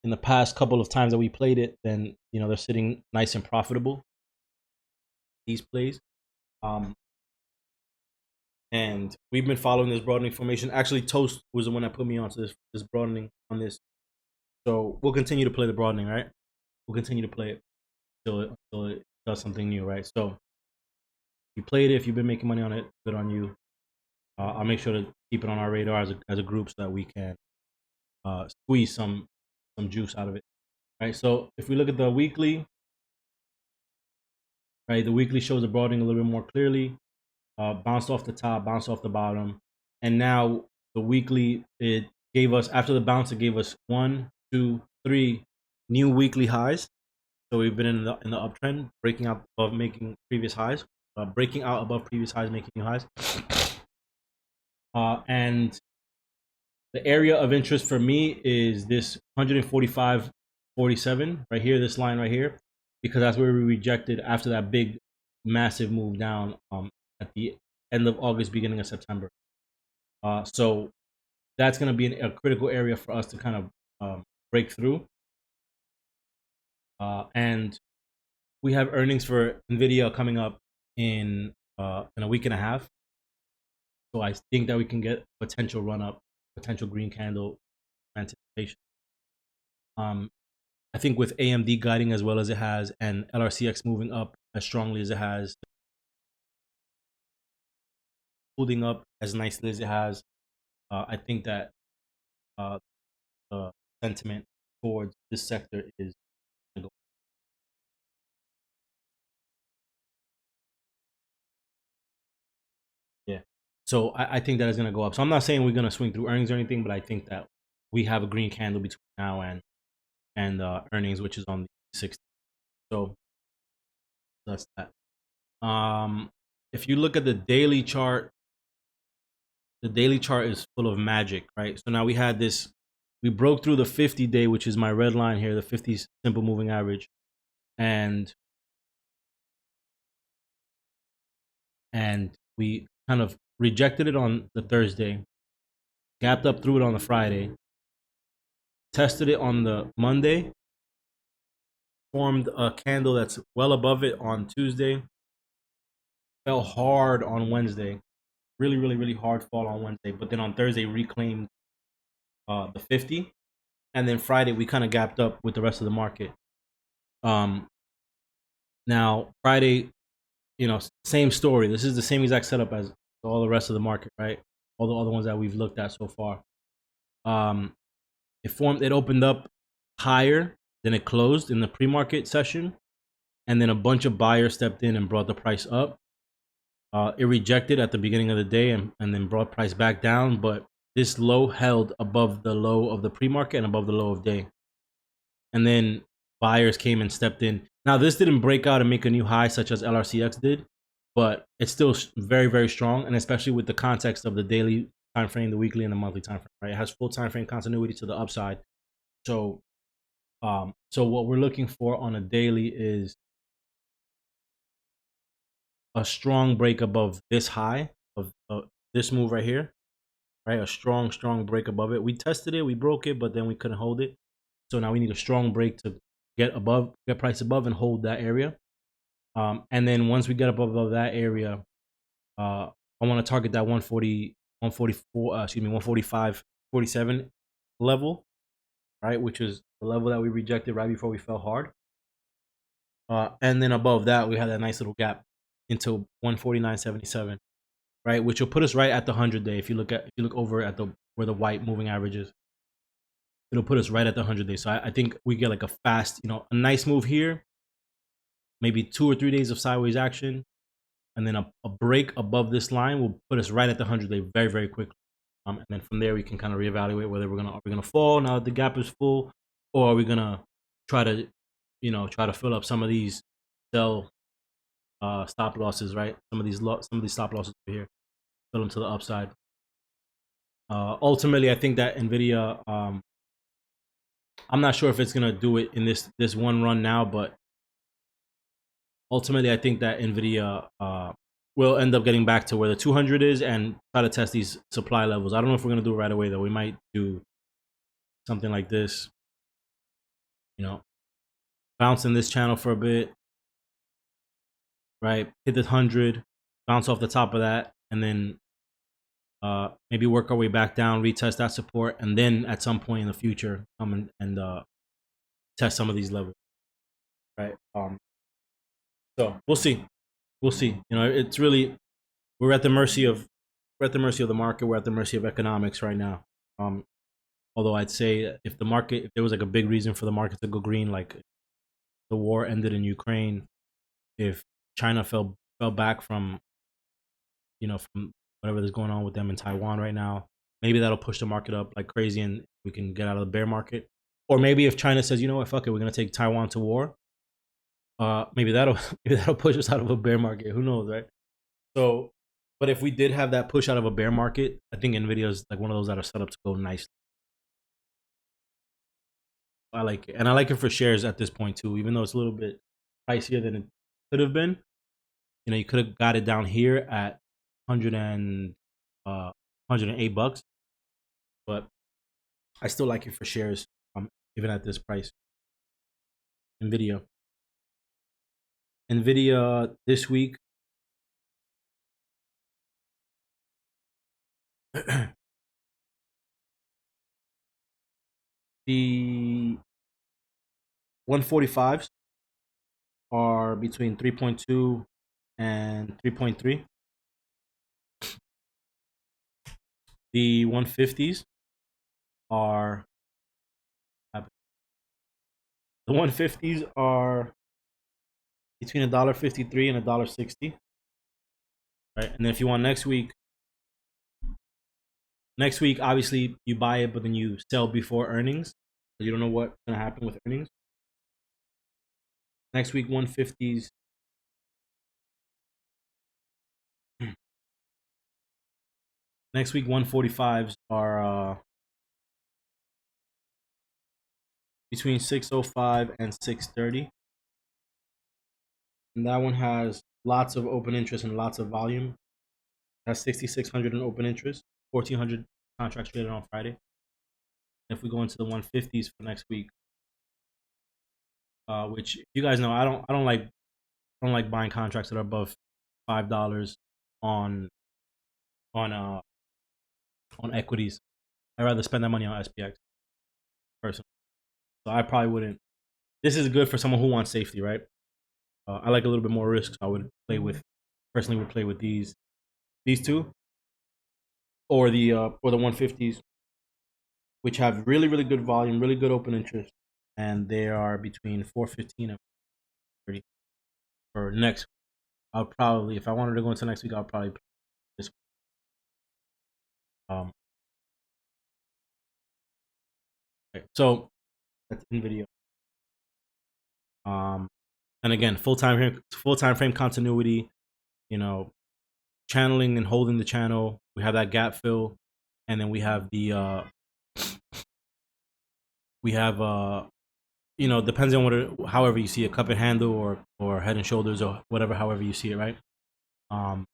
in the past couple of times that we played it, then they're sitting nice and profitable, these plays. And we've been following this broadening formation. Actually, Toast was the one that put me onto this broadening on this. So we'll continue to play the broadening, right? We'll continue to play it until it does something new, right? So if you played it, if you've been making money on it, good on you. I'll make sure to keep it on our radar as a group so that we can squeeze some juice out of it, right? So if we look at the weekly, right, the weekly shows the broadening a little bit more clearly. Bounced off the top, bounced off the bottom, and now the weekly, it gave us, after the bounce, it gave us 1, 2, 3 new weekly highs. So we've been in the uptrend, breaking out above, making previous highs, breaking out above previous highs, making new highs. And the area of interest for me is this 145.47 right here, this line right here, because that's where we rejected after that big, massive move down at the end of August, beginning of September. So that's going to be a critical area for us to kind of break through. And we have earnings for NVIDIA coming up in a week and a half. So I think that we can get potential run up, potential green candle anticipation. I think with AMD guiding as well as it has, and LRCX moving up as strongly as it has, holding up as nicely as it has, I think that the sentiment towards this sector is going to go. Yeah. So I think that is going to go up. So I'm not saying we're going to swing through earnings or anything, but I think that we have a green candle between now and earnings, which is on the 60th. So that's that. If you look at the daily chart is full of magic, right? So now we had this, we broke through the 50-day, which is my red line here, the 50 simple moving average, and we kind of rejected it on the Thursday, gapped up through it on the Friday, tested it on the Monday, formed a candle that's well above it on Tuesday, fell hard on Wednesday, really hard fall on Wednesday, but then on Thursday reclaimed the 50, and then Friday we kind of gapped up with the rest of the market. Now Friday, same story. This is the same exact setup as all the rest of the market, right? All the other ones that we've looked at so far. It opened up higher than it closed in the pre-market session, and then a bunch of buyers stepped in and brought the price up. It rejected at the beginning of the day and then brought price back down, but this low held above the low of the pre-market and above the low of day. And then buyers came and stepped in. Now, this didn't break out and make a new high such as LRCX did, but it's still very strong, and especially with the context of the daily time frame, the weekly, and the monthly time frame, right? It has full time frame continuity to the upside. So what we're looking for on a daily is a strong break above this high of this move right here, right? A strong break above it. We tested it, we broke it, but then we couldn't hold it. So now we need a strong break to get price above and hold that area. And then once we get above that area, I want to target that 145.47 level, right? Which is the level that we rejected right before we fell hard. And then above that, we had that nice little gap into 149.77, right? Which will put us right at the 100-day. If you look over at where the white moving average is, it'll put us right at the 100-day. So I think we get like a fast, a nice move here, maybe 2 or 3 days of sideways action, and then a break above this line will put us right at the 100-day very quickly. And then from there we can kind of reevaluate whether are we gonna fall now that the gap is full, or are we gonna try to fill up some of these sell stop losses, right? Some of these stop losses over here, fill them to the upside. Ultimately, I think that NVIDIA, I'm not sure if it's gonna do it in this one run now, but ultimately, I think that NVIDIA will end up getting back to where the 200 is and try to test these supply levels. I don't know if we're gonna do it right away though. We might do something like this, bounce in this channel for a bit, right? Hit the 100, bounce off the top of that, and then maybe work our way back down, retest that support, and then at some point in the future come and test some of these levels, right? So we'll see. It's really, we're at the mercy of the market. We're at the mercy of economics right now. Although I'd say if there was like a big reason for the market to go green, like the war ended in Ukraine, if China fell back from whatever is going on with them in Taiwan right now. Maybe that'll push the market up like crazy, and we can get out of the bear market. Or maybe if China says, you know what, fuck it, we're gonna take Taiwan to war. Maybe that'll push us out of a bear market. Who knows, right? So, but if we did have that push out of a bear market, I think Nvidia is like one of those that are set up to go nicely. I like it, and I like it for shares at this point too, even though it's a little bit pricier than it could have been. You know, you could have got it down here at 108 bucks, but I still like it for shares, even at this price. Nvidia this week. The 145s are between 3.2 and 3.3. The 150s are between $1.53 and $1.60. Right, and then if you want next week, obviously you buy it, but then you sell before earnings. So you don't know what's gonna happen with earnings. Next week, 150s. Next week, 145s are between 605 and 630. And that one has lots of open interest and lots of volume. It has 6,600 in open interest, 1,400 contracts traded on Friday. And if we go into the 150s for next week, which you guys know, I don't like buying contracts that are above $5 on equities. I'd rather spend that money on SPX personally. So I probably wouldn't. This is good for someone who wants safety, right? I like a little bit more risk, so I would play with these two, or the 150s, which have really good volume, really good open interest, and they are between 415 and 30 for next. I'll probably, if I wanted to go into next week, I'll probably play this one. Okay, so that's NVIDIA. And again, full time frame continuity. You know, channeling and holding the channel. We have that gap fill, and then we have the you know, depends on however you see it, cup and handle or head and shoulders or whatever, however you see it, right? And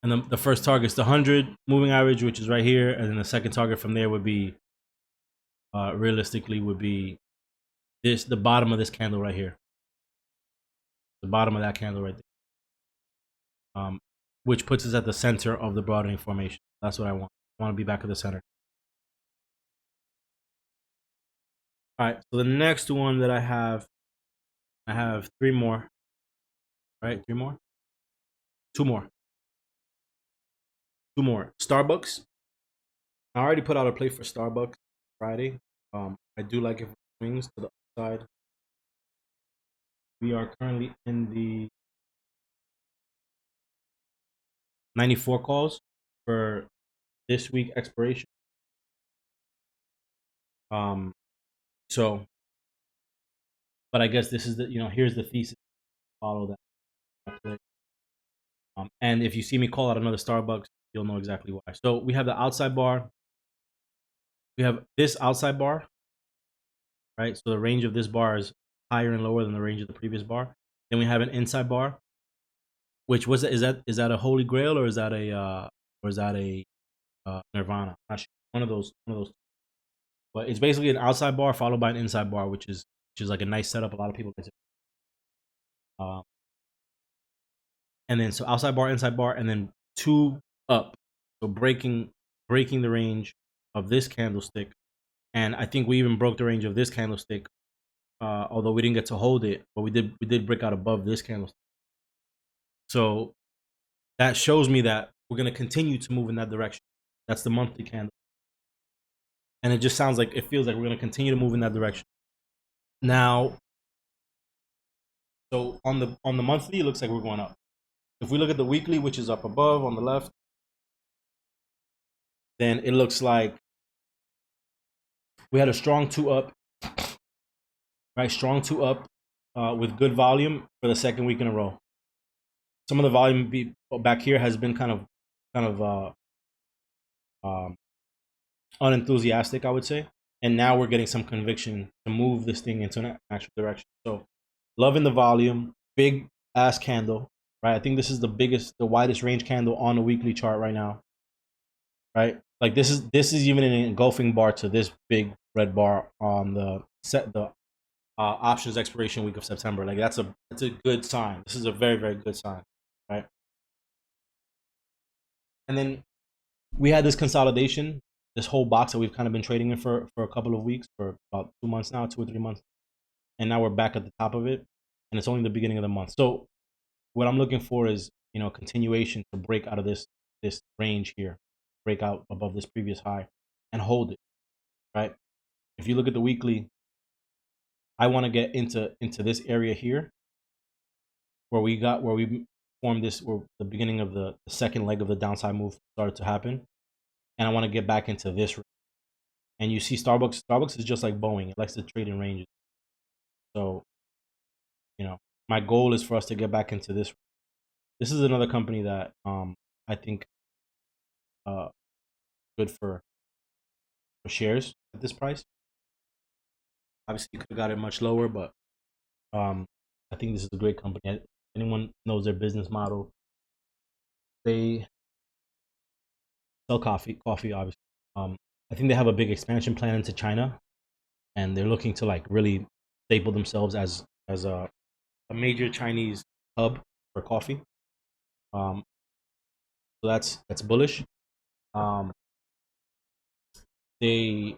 then the first target is the 100 moving average, which is right here, and then the second target from there would be realistically would be the bottom of this candle right here, the bottom of that candle right there, which puts us at the center of the broadening formation. That's what I want. I want to be back at the center. All right, so the next one that I have three more. Right, two more. Starbucks. I already put out a play for Starbucks Friday. I do like it for swings to the upside. We are currently in the 94 calls for this week expiration. So, but I guess this is here's the thesis. Follow that play. And if you see me call out another Starbucks, you'll know exactly why. So we have the outside bar. We have this outside bar, right? So the range of this bar is higher and lower than the range of the previous bar. Then we have an inside bar, which is that a holy grail, or is that a nirvana? Not sure. One of those. But it's basically an outside bar followed by an inside bar, which is like a nice setup. A lot of people like it. And then so outside bar, inside bar, and then two up. So breaking the range of this candlestick, and I think we even broke the range of this candlestick, although we didn't get to hold it, but we did break out above this candlestick. So that shows me that we're going to continue to move in that direction. That's the monthly candle, and it just feels like we're going to continue to move in that direction. Now, so on the monthly, it looks like we're going up. If we look at the weekly, which is up above on the left, then it looks like we had a strong 2 up, right? Strong 2 up with good volume for the second week in a row. Some of the volume back here has been kind of unenthusiastic, I would say. And now we're getting some conviction to move this thing into an actual direction. So, loving the volume, big ass candle, right? I think this is the widest range candle on the weekly chart right now, right? Like this is even an engulfing bar to this big red bar on the options expiration week of September. Like that's a good sign. This is a very, very good sign, right? And then we had this consolidation, this whole box that we've kind of been trading in for a couple of weeks, for about 2 months now, 2 or 3 months. And now we're back at the top of it, and it's only the beginning of the month. So what I'm looking for is, continuation to break out of this range here, break out above this previous high and hold it, right? If you look at the weekly, I want to get into this area here where we formed this, where the beginning of the second leg of the downside move started to happen. And I want to get back into this. And you see Starbucks is just like Boeing. It likes to trade in ranges. So, my goal is for us to get back into this. This is another company that I think good for shares at this price. Obviously, you could have got it much lower, but I think this is a great company. If anyone knows their business model, they sell coffee, obviously. I think they have a big expansion plan into China, and they're looking to like really staple themselves as a major Chinese hub for coffee. So that's bullish. They,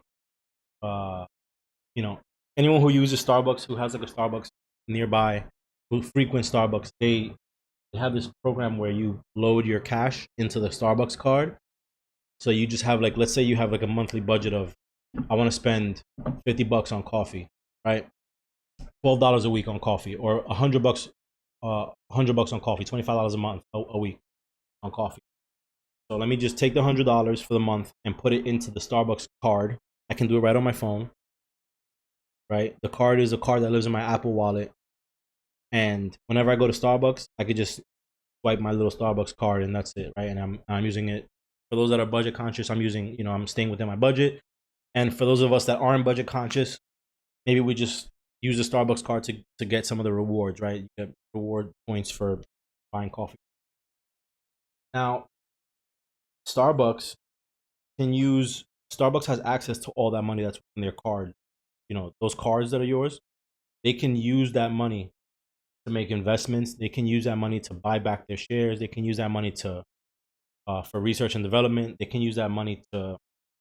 anyone who uses Starbucks, who has like a Starbucks nearby, who frequents Starbucks, they have this program where you load your cash into the Starbucks card. So you just have like, let's say you have like a monthly budget of, I want to spend $50 on coffee, right? $12 a week on coffee, or $100 on coffee, $25 a month a week on coffee. So let me just take the $100 for the month and put it into the Starbucks card. I can do it right on my phone, right? The card is a card that lives in my Apple Wallet, and whenever I go to Starbucks, I could just swipe my little Starbucks card, and that's it, right? And I'm using it. For those that are budget conscious, I'm using, I'm staying within my budget. And for those of us that aren't budget conscious, maybe we just use the Starbucks card to get some of the rewards, right? You get reward points for buying coffee. Now, Starbucks has access to all that money that's in their card. Those cards that are yours, they can use that money to make investments. They can use that money to buy back their shares. They can use that money to for research and development. They can use that money to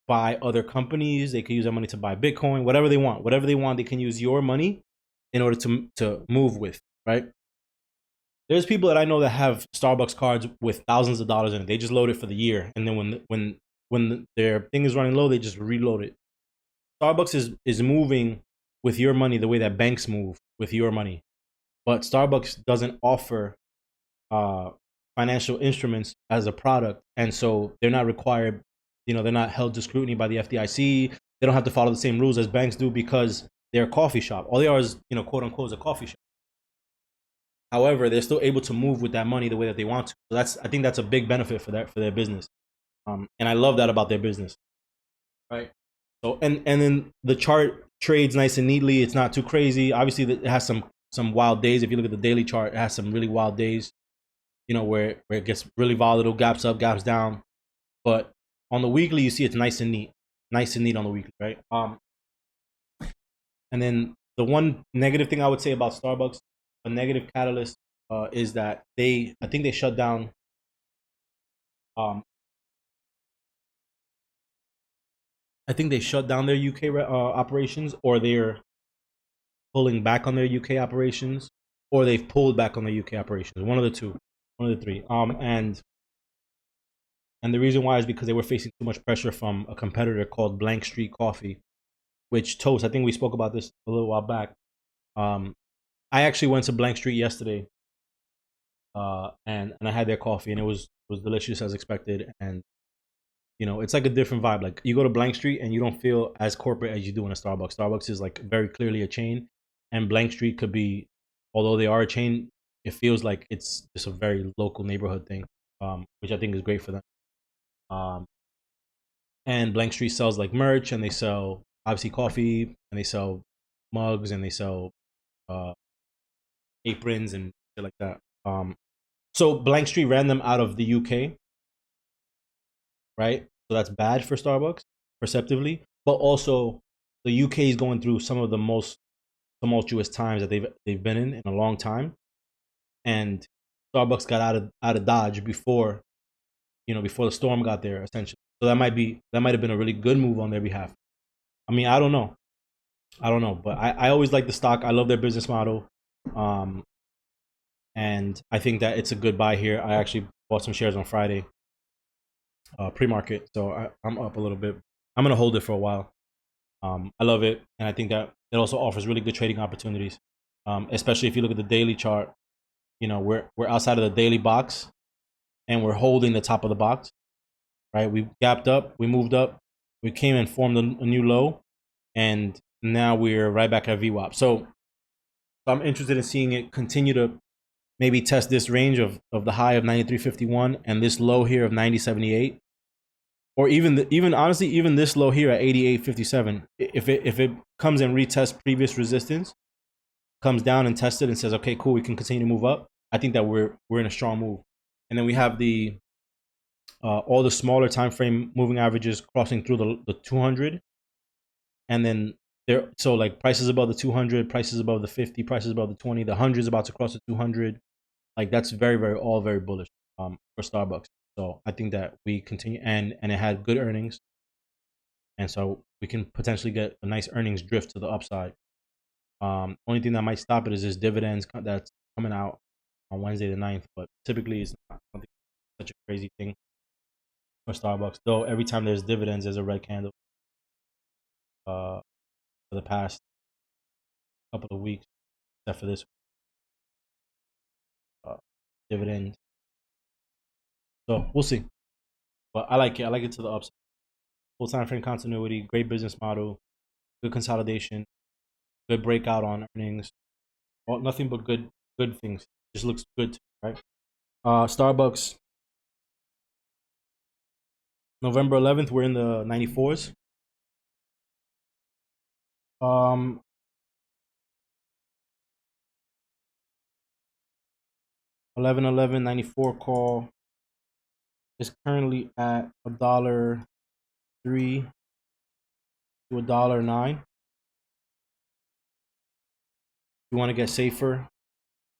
buy other companies. They can use that money to buy Bitcoin, whatever they want. Whatever they want, they can use your money in order to move with, right? There's people that I know that have Starbucks cards with thousands of dollars in it. They just load it for the year, and then when their thing is running low, they just reload it. Starbucks is moving with your money the way that banks move with your money, but Starbucks doesn't offer financial instruments as a product, and so they're not required. They're not held to scrutiny by the FDIC. They don't have to follow the same rules as banks do because they're a coffee shop. All they are is, quote unquote, is a coffee shop. However, they're still able to move with that money the way that they want to. So I think that's a big benefit for their business, and I love that about their business, right? So and then the chart trades nice and neatly. It's not too crazy. Obviously, it has some wild days. If you look at the daily chart, it has some really wild days. Where it gets really volatile, gaps up, gaps down. But on the weekly, you see it's nice and neat on the weekly, right? And then the one negative thing I would say about Starbucks, a negative catalyst, is that I think they shut down. I think they shut down their UK operations, or they're pulling back on their UK operations, or they've pulled back on their UK operations. One of the two, one of the three. And the reason why is because they were facing too much pressure from a competitor called Blank Street Coffee, which Toast, I think we spoke about this a little while back. I actually went to Blank Street yesterday, and I had their coffee, and it was delicious as expected. And You know, it's like a different vibe. Like you go to Blank Street and you don't feel as corporate as you do in a Starbucks. Starbucks is like very clearly a chain, and Blank Street could be, although they are a chain, it feels like it's just a very local neighborhood thing, which I think is great for them. Um, and Blank Street sells like merch, and they sell obviously coffee, and they sell mugs, and they sell uh, aprons and shit like that. So Blank Street ran them out of the UK, right? So that's bad for Starbucks perceptively, but also the UK is going through some of the most tumultuous times that they've been in a long time, and Starbucks got out of Dodge before, before the storm got there essentially. So that might have been a really good move on their behalf. I mean, I don't know, but I always like the stock. I love their business model, um, and I think that it's a good buy here. I actually bought some shares on Friday, pre-market, so I'm up a little bit. I'm gonna hold it for a while. I love it, and I think that it also offers really good trading opportunities, especially if you look at the daily chart. You know, we're outside of the daily box, and we're holding the top of the box. Right, we gapped up, we moved up, we came and formed a new low, and now we're right back at VWAP. So I'm interested in seeing it continue to maybe test this range of the high of 93.51 and this low here of 90.78, or even honestly even this low here at 88.57. If it comes and retests previous resistance, comes down and tests it and says, okay, cool, we can continue to move up, I think that we're in a strong move. And then we have the all the smaller time frame moving averages crossing through the 200, and then there, so like prices above the 200, prices above the 50, prices above the 20, the 100 is about to cross the 200. Like that's all very bullish for Starbucks. So I think that we continue, and it had good earnings, and so we can potentially get a nice earnings drift to the upside. Only thing that might stop it is this dividends that's coming out on Wednesday the 9th, but typically it's not something such a crazy thing for Starbucks. Though every time there's dividends, there's a red candle. For the past couple of weeks, except for this uh, dividend. So we'll see. But I like it. I like it to the upside. Full time frame continuity, great business model, good consolidation, good breakout on earnings. Well, nothing but good things. Just looks good, right? Starbucks, November 11th, we're in the 94s. 11/11/94 call is currently at $1.03 to $1.09. If you want to get safer,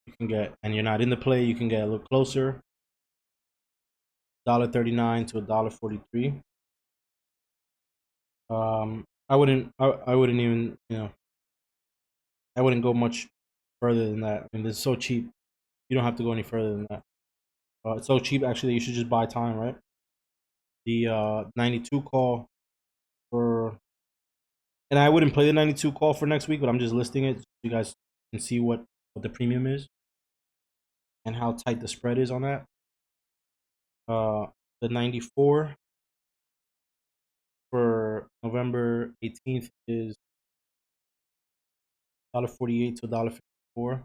you can get, and you're not in the play, you can get a little closer. $1.39 to $1.43. I wouldn't even, I wouldn't go much further than that. I mean, it's so cheap. You don't have to go any further than that. It's so cheap, actually, you should just buy time, right? The 92 call for, and I wouldn't play the 92 call for next week, but I'm just listing it so you guys can see what the premium is and how tight the spread is on that. The 94 for November 18th is $1.48 to $1.54.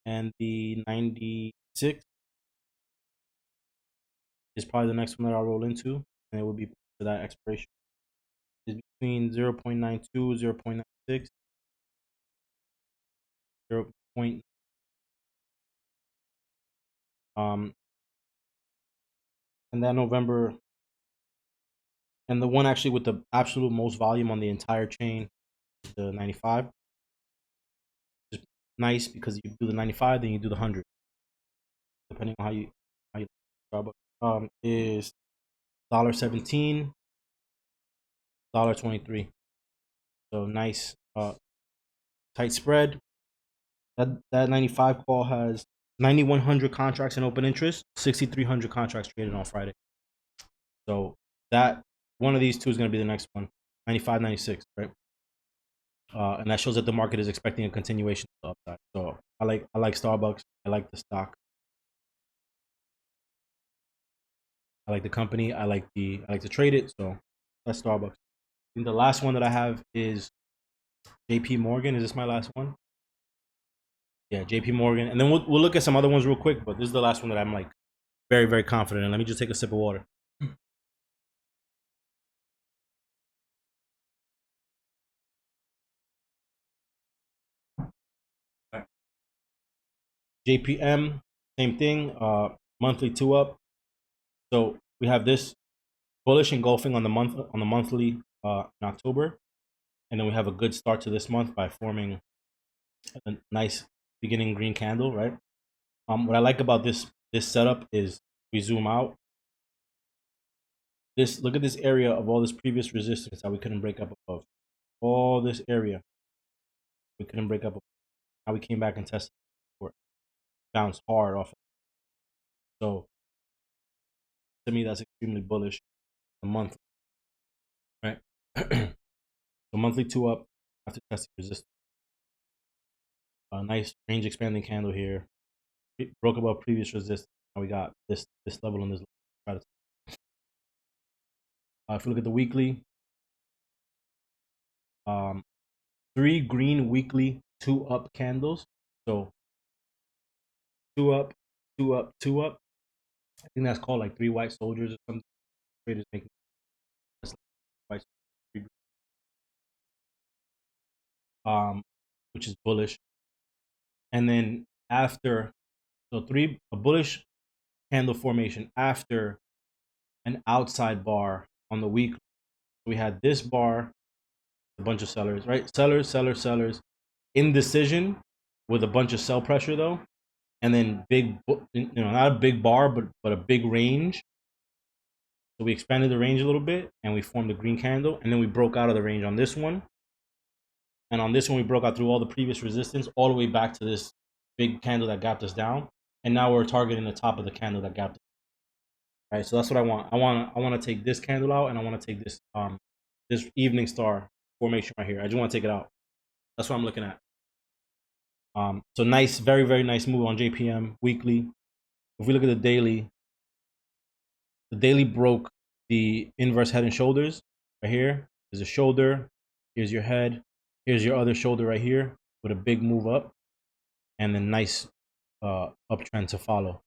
And the 96 is probably the next one that I'll roll into, and it will be for that expiration. It's between 0.92, 0.96, 0. And that November, and the one actually with the absolute most volume on the entire chain, the 95. It's nice because you do the 95, then you do the 100, depending on how you Starbucks. Is $1.17, $1.23. So nice, tight spread. That 95 call has 9,100 contracts in open interest, 6,300 contracts traded on Friday. So that one of these two is going to be the next one, 95, 96, right? And that shows that the market is expecting a continuation of the upside. So I like Starbucks. I like the stock. I like the company. I like to trade it. So that's Starbucks. And the last one that I have is JP Morgan. Is this my last one? Yeah, JP Morgan. And then we'll look at some other ones real quick, but this is the last one that I'm like very, very confident in. Let me just take a sip of water. JPM, same thing. Monthly 2 up. So we have this bullish engulfing on the monthly in October, and then we have a good start to this month by forming a nice beginning green candle, right? What I like about this setup is we zoom out. Look at this area of all this previous resistance that we couldn't break up above. All this area we couldn't break up above. Now we came back and tested for it. Bounced hard off. So to me, that's extremely bullish. A month, right? So monthly 2 up after testing resistance. A nice range expanding candle here. It broke above previous resistance. Now we got this level on this. If you look at the weekly, 3 green weekly 2 up candles. So 2 up, 2 up, 2 up. I think that's called like 3 white soldiers or something. Traders making white which is bullish. And then after, so a bullish candle formation after an outside bar on the weekly. We had this bar, a bunch of sellers, right? Sellers. Indecision with a bunch of sell pressure though, and then not a big bar, but a big range. So we expanded the range a little bit, and we formed a green candle, and then we broke out of the range on this one. And on this one, we broke out through all the previous resistance, all the way back to this big candle that gapped us down, and now we're targeting the top of the candle that gapped us. Right, so that's what I want. I want to take this candle out, and I want to take this evening star formation right here. I just want to take it out. That's what I'm looking at. So nice, very, very nice move on JPM weekly. If we look at the daily broke the inverse head and shoulders right here. There's a shoulder. Here's your head. Here's your other shoulder right here with a big move up, and then nice uptrend to follow.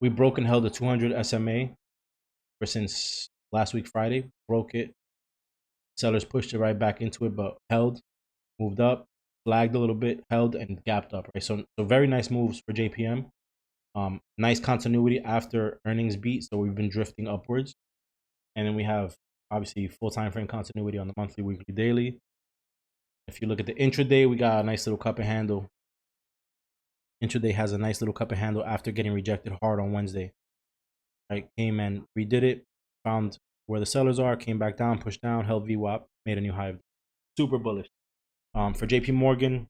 We broke and held the 200 SMA ever since last week Friday. Broke it. Sellers pushed it right back into it, but held, moved up, flagged a little bit, held, and gapped up. Right, so very nice moves for JPM. Nice continuity after earnings beat, so we've been drifting upwards. And then we have obviously full time frame continuity on the monthly, weekly, daily. If you look at the intraday, we got a nice little cup and handle. Intraday has a nice little cup and handle after getting rejected hard on Wednesday. Right, came and redid it, found where the sellers are, came back down, pushed down, held VWAP, made a new high. Super bullish. For JP Morgan,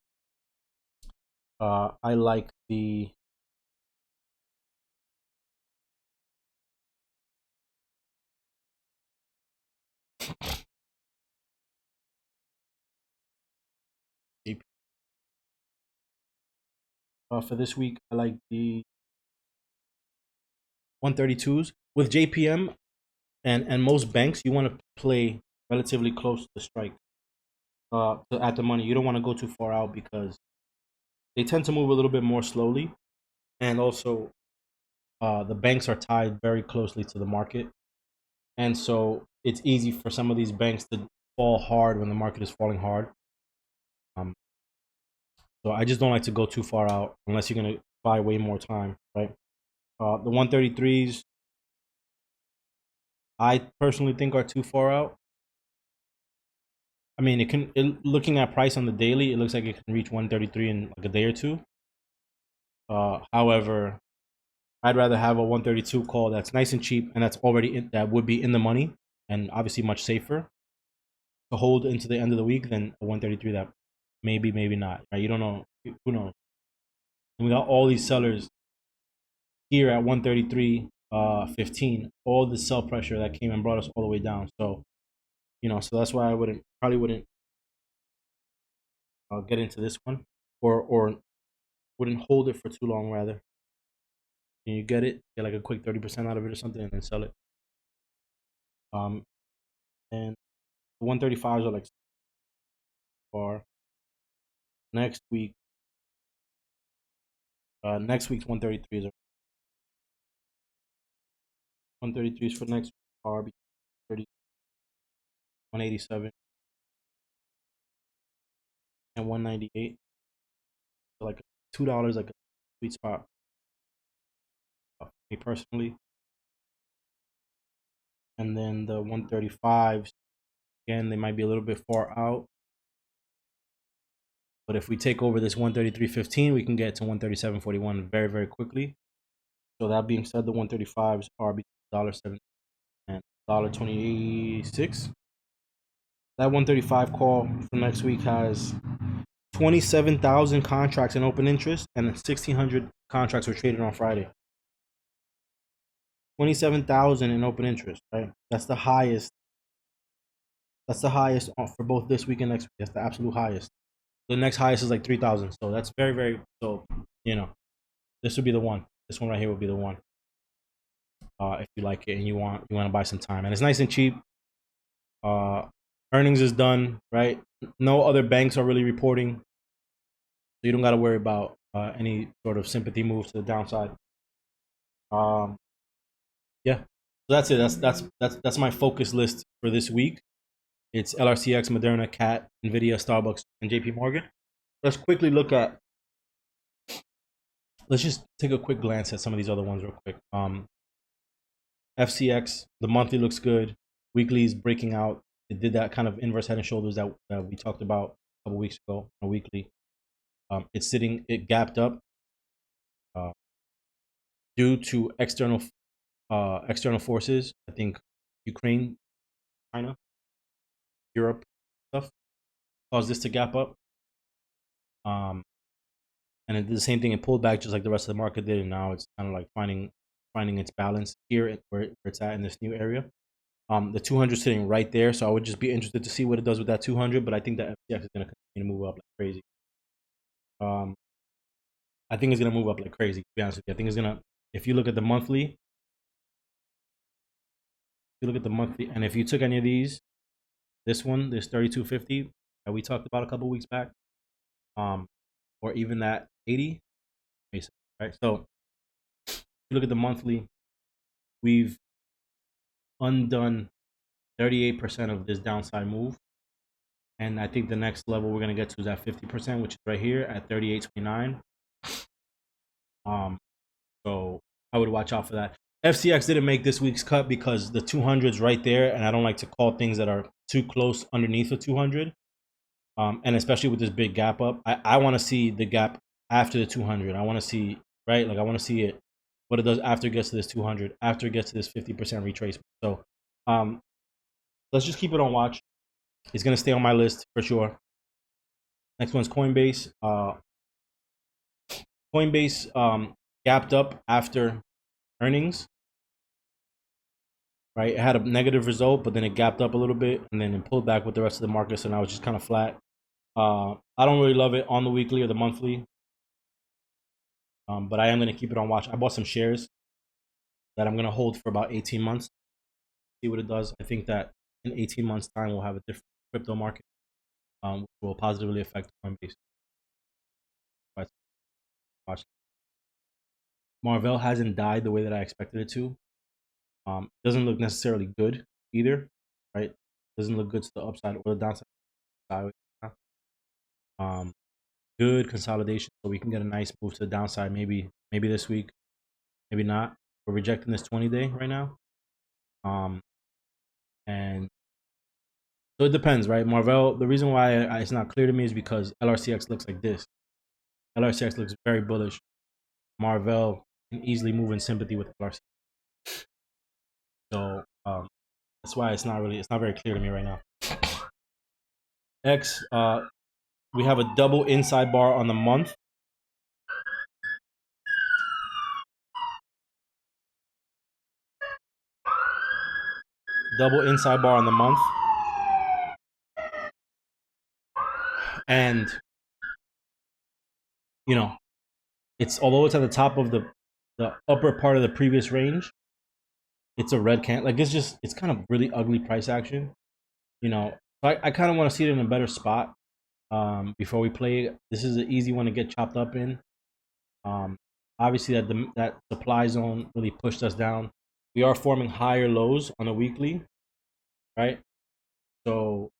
I like the for this week, I like the 132s with JPM and most banks. You want to play relatively close to the strike at the money. You don't want to go too far out because they tend to move a little bit more slowly, and also the banks are tied very closely to the market, and so it's easy for some of these banks to fall hard when the market is falling hard. So I just don't like to go too far out unless you're gonna buy way more time, right? The 133s, I personally think are too far out. I mean, looking at price on the daily, it looks like it can reach 133 in like a day or two. However, I'd rather have a 132 call that's nice and cheap and that's that would be in the money and obviously much safer to hold into the end of the week than a 133 that maybe not. Right? You don't know. Who knows? And we got all these sellers here at 133.15. All the sell pressure that came and brought us all the way down. So, so that's why I probably wouldn't get into this one, or wouldn't hold it for too long. Rather, can you get it? Get like a quick 30% out of it or something, and then sell it. Um, and the 135s are like far. Next week, next week's 133s are 133s for next week are between 30, 187 and 198. So like $2, like a sweet spot. Me personally, and then the 135s again, they might be a little bit far out. But if we take over this 133.15, we can get to 137.41 very, very quickly. So that being said, the 135s are between $1.70 and $1.26. That 135 call for next week has 27,000 contracts in open interest, and 1,600 contracts were traded on Friday. 27,000 in open interest, right? That's the highest. That's the highest for both this week and next week. That's the absolute highest. The next highest is like 3,000. So that's very, very. So this would be the one. This one right here would be the one. If you like it and you want to buy some time, and it's nice and cheap. Earnings is done, right? No other banks are really reporting, so you don't got to worry about any sort of sympathy moves to the downside. Yeah, so that's it. That's my focus list for this week. It's LRCX, Moderna, CAT, NVIDIA, Starbucks, and JP Morgan. Let's quickly look at. Let's just take a quick glance at some of these other ones real quick. FCX, the monthly looks good. Weekly is breaking out. It did that kind of inverse head and shoulders that we talked about a couple weeks ago on a weekly. It gapped up due to external forces. I think Ukraine, China, Europe stuff caused this to gap up. And it did the same thing. It pulled back just like the rest of the market did, and now it's kind of like finding its balance here where it's at in this new area. The 200 sitting right there, so I would just be interested to see what it does with that 200. But I think that FTX is going to continue to move up like crazy. I think it's going to move up like crazy. To be honest with you, I think it's going to. If you look at the monthly, and if you took any of these, this 3250 that we talked about a couple weeks back, or even that 80, right? So if you look at the monthly, we've undone 38% of this downside move, and I think the next level we're gonna get to is at 50%, which is right here at 38.29. So I would watch out for that. FCX didn't make this week's cut because the 200's right there, and I don't like to call things that are too close underneath the 200. And especially with this big gap up, I want to see the gap after the 200. I want to see, right? Like I want to see it, what it does after it gets to this 200, after it gets to this 50% retracement. So let's just keep it on watch. It's going to stay on my list for sure. Next one's Coinbase. Coinbase gapped up after earnings, right? It had a negative result, but then it gapped up a little bit, and then it pulled back with the rest of the market, so now it's just kind of flat. I don't really love it on the weekly or the monthly, but I am going to keep it on watch. I bought some shares that I'm going to hold for about 18 months, see what it does. I think that in 18 months' time, we'll have a different crypto market, which will positively affect Coinbase. Watch. MRVL hasn't died the way that I expected it to. Doesn't look necessarily good either, right? Doesn't look good to the upside or the downside. Good consolidation, so we can get a nice move to the downside. Maybe this week, maybe not. We're rejecting this 20-day right now, and so it depends, right? Marvell. The reason why it's not clear to me is because LRCX looks like this. LRCX looks very bullish. Marvell can easily move in sympathy with LRCX. So that's why it's not very clear to me right now. X, we have a double inside bar on the month. Double inside bar on the month. And although it's at the top of the upper part of the previous range, It's a red can. Like it's kind of really ugly price action. You know, so I kind of want to see it in a better spot before we play. This is an easy one to get chopped up in. Um, Obviously, that supply zone really pushed us down. We are forming higher lows on a weekly, right? So,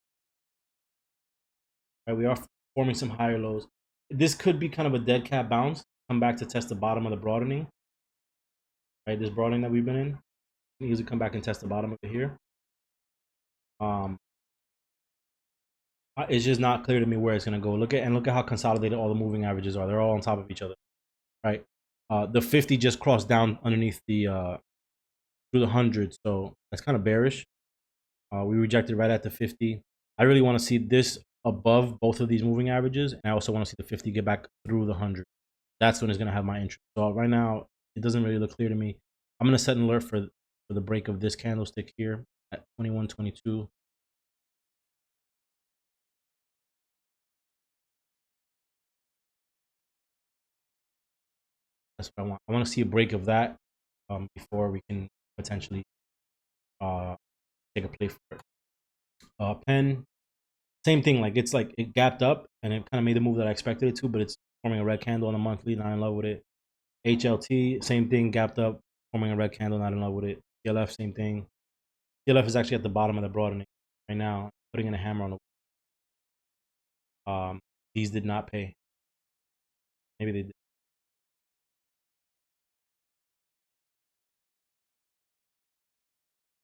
right, we are forming some higher lows. This could be kind of a dead cat bounce. Come back to test the bottom of the broadening, right? This broadening that we've been in. You usually come back and test the bottom of it here. Um, it's just not clear to me where it's gonna go. Look at how consolidated all the moving averages are. They're all on top of each other, right? The 50 just crossed down underneath the through the 100, so that's kind of bearish. We rejected right at the 50. I really want to see this above both of these moving averages, and I also want to see the 50 get back through the 100. That's when it's gonna have my interest. So right now, it doesn't really look clear to me. I'm gonna set an alert for the break of this candlestick here at 21.22. That's what I want. I want to see a break of that before we can potentially uh, take a play for it. PENN, same thing. Like it gapped up and it kind of made the move that I expected it to, but it's forming a red candle on a monthly. Not in love with it. HLT, same thing, gapped up, forming a red candle. Not in love with it. CLF, same thing. CLF is actually at the bottom of the broadening right now, putting in a hammer on the. These did not pay. Maybe they did.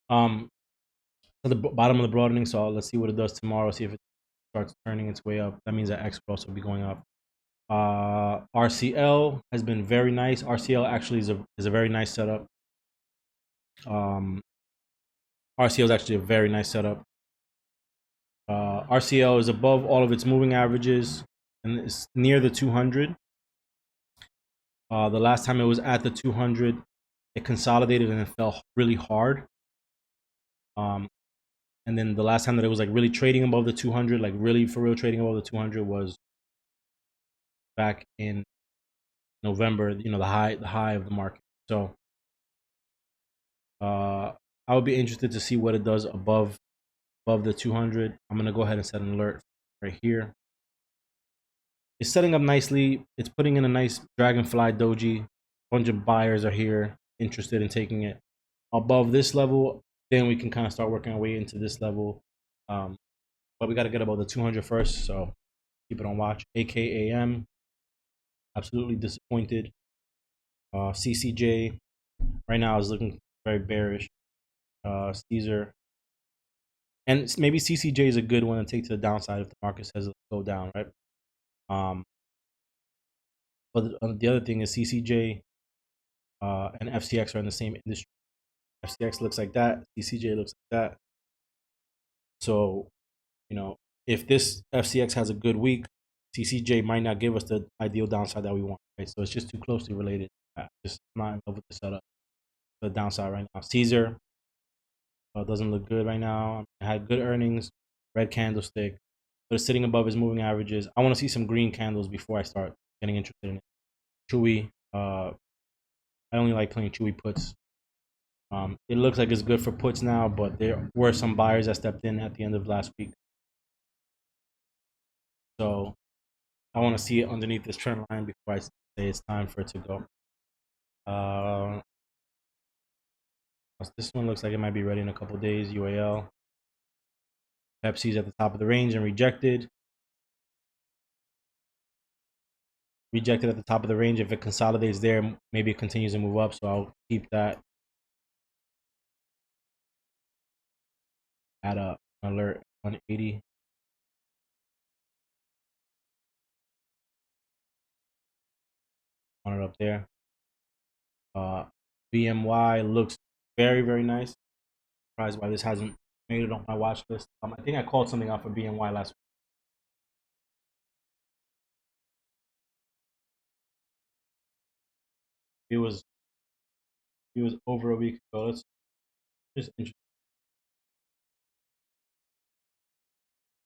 At the bottom of the broadening. So let's see what it does tomorrow. See if it starts turning its way up. That means that X will also be going up. RCL has been very nice. RCL actually is a very nice setup. RCL is actually a very nice setup. RCL is above all of its moving averages and it's near the 200. The last time it was at the 200, it consolidated and it fell really hard. And then the last time that it was like really trading above the 200, like really for real trading above the 200, was back in November. You know, the high of the market. So I would be interested to see what it does above the 200. I'm gonna go ahead and set an alert right here. It's setting up nicely. It's putting in a nice dragonfly doji. A bunch of buyers are here interested in taking it above this level. Then we can kind of start working our way into this level. But we got to get above the 200 first. So keep it on watch. AKAM, absolutely disappointed. CCJ right now is looking very bearish. Caesar, and maybe CCJ is a good one to take to the downside if the market says it'll go down, right? But the other thing is CCJ and FCX are in the same industry. FCX looks like that. CCJ looks like that. So, you know, if this FCX has a good week, CCJ might not give us the ideal downside that we want, right? So it's just too closely related. Just not in love with the setup. The downside right now. Caesar doesn't look good right now. It had good earnings, red candlestick, but it's sitting above his moving averages. I want to see some green candles before I start getting interested in it. Chewy, I only like playing Chewy puts. It looks like it's good for puts now, but there were some buyers that stepped in at the end of last week. So I want to see it underneath this trend line before I say it's time for it to go. This one looks like it might be ready in a couple days. UAL. Pepsi's at the top of the range and rejected. Rejected at the top of the range. If it consolidates there, maybe it continues to move up. So I'll keep that at a alert 180. On it up there. BMY looks very, very nice. Surprised why this hasn't made it on my watch list. I think I called something out for BMY last week. It was over a week ago. It's just interesting.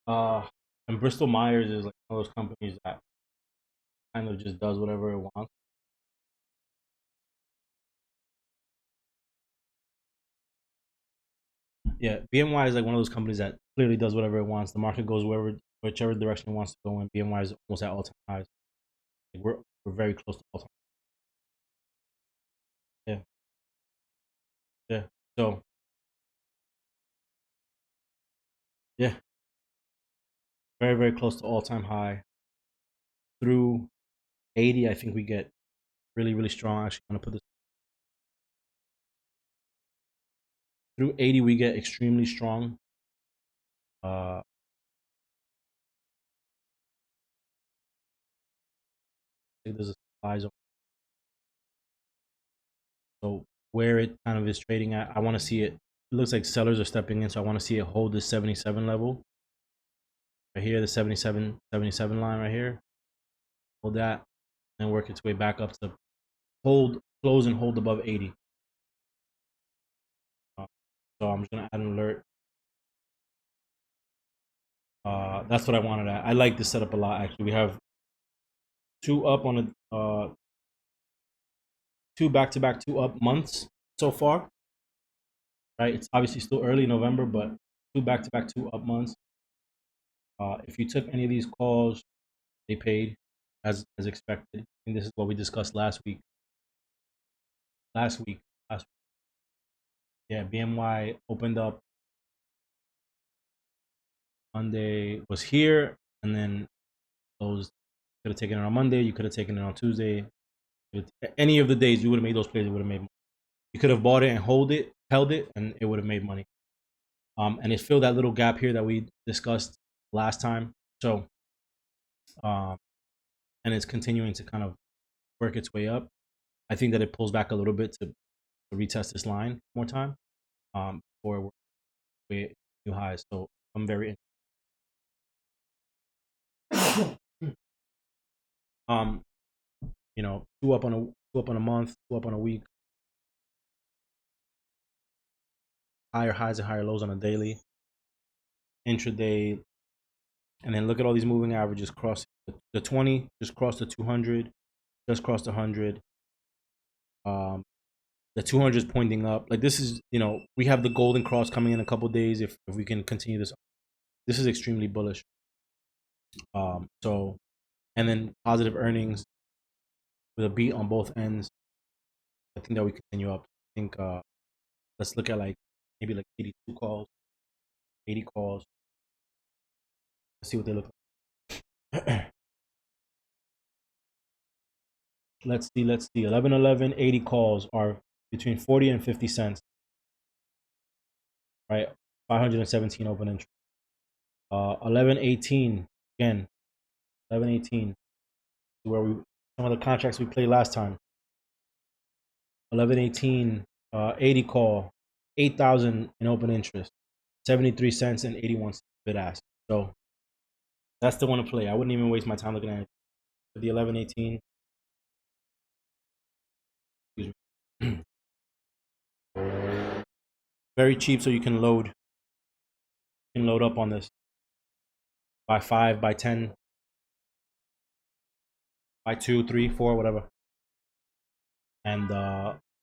And Bristol-Myers is like one of those companies that kind of just does whatever it wants. Yeah, BMY is like one of those companies that clearly does whatever it wants. The market goes whichever direction it wants to go in. BMY is almost at all time highs. Like we're very close to all time. Yeah, yeah. So yeah, very close to all time high. Through 80, I think we get really strong. Actually, I'm gonna put this through 80. We get extremely strong. I think there's a supply zone. So where it kind of is trading at, I want to see it. It looks like sellers are stepping in, so I want to see it hold this 77 level right here, the 77 line right here. Hold that, and work its way back up to hold, close, and hold above 80. So I'm just gonna add an alert. That's what I wanted. I like this setup a lot. Actually, we have two up on a two back-to-back 2 up months so far. Right, it's obviously still early November, but two back-to-back 2 up months. If you took any of these calls, they paid as expected. And this is what we discussed last week. Last week. Yeah, BMY opened up Monday, was here, and then those could have taken it on Monday. You could have taken it on Tuesday. Any of the days you would have made those plays, you would have made money. You could have bought it and held it, and it would have made money. And it filled that little gap here that we discussed last time. So, and it's continuing to kind of work its way up. I think that it pulls back a little bit to retest this line more time before we're new highs. So I'm very you know, two up on a month, 2 up on a week, higher highs and higher lows on a daily, intraday, and then look at all these moving averages cross the 20, just crossed the 200, just crossed the 100. The 200 is pointing up. Like this is, you know, we have the golden cross coming in a couple days if we can continue this. This is extremely bullish. So, and then positive earnings with a beat on both ends. I think that we continue up. I think let's look at like maybe like 82 calls, 80 calls. Let's see what they look like. Let's see. 11 80 calls are between 40 and 50 cents. Right? 517 open interest. 1118 again. 1118 where we some of the contracts we played last time. 1118 80 call, 8,000 in open interest, 73 cents and 81 cents bid ask. So that's the one to play. I wouldn't even waste my time looking at it. For the 1118. Excuse me. Very cheap, so you can load. You can load up on this. By 5, by 10, by 2, 3, 4, whatever. And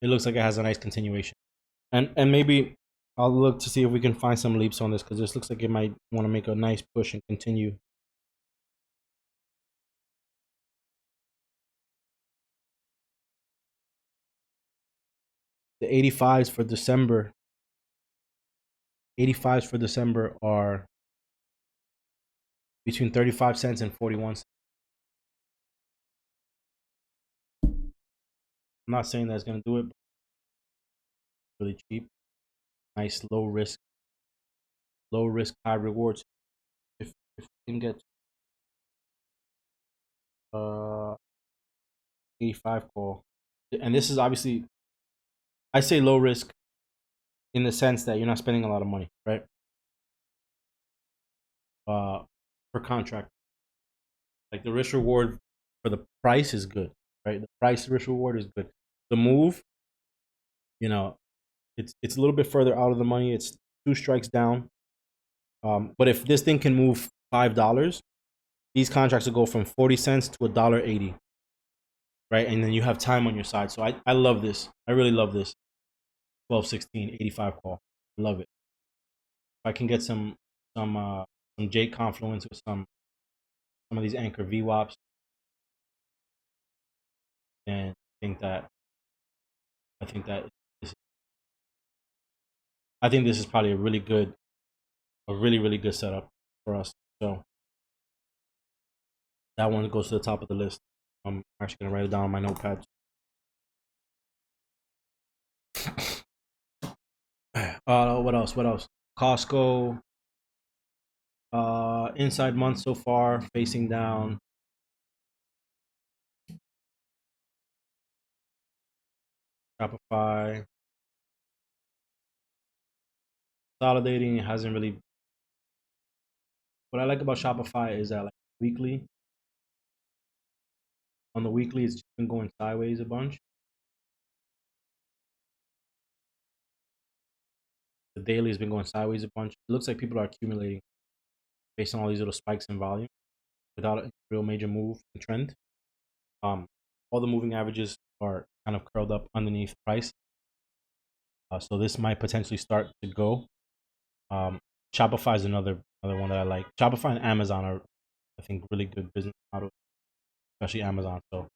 it looks like it has a nice continuation. And maybe I'll look to see if we can find some leaps on this because this looks like it might want to make a nice push and continue. The 85s for December. 85s for December are between 35 cents and 41 cents. I'm not saying that's going to do it. But really cheap. Nice low risk, high rewards. If we can get 85 call. And this is obviously, I say low risk in the sense that you're not spending a lot of money, right? Per contract. Like the risk reward for the price is good, right? The price risk reward is good. The move, you know, it's a little bit further out of the money. It's 2 strikes down. But if this thing can move $5, these contracts will go from 40 cents to $1.80, right? And then you have time on your side. So I love this. I really love this. 12, 16, 85 call. I love it. I can get some J confluence with some of these anchor VWAPs, then I think that this, I think this is probably a really good setup for us. So that one goes to the top of the list. I'm actually gonna write it down on my notepad. What else? What else? Costco. Inside month so far, facing down. Shopify consolidating hasn't really. What I like about Shopify is that like weekly, on the weekly, it's just been going sideways a bunch. The daily has been going sideways a bunch. It looks like people are accumulating based on all these little spikes in volume without a real major move in trend. All the moving averages are kind of curled up underneath price. So this might potentially start to go. Shopify is another one that I like. Shopify and Amazon are, I think, really good business models, especially Amazon. So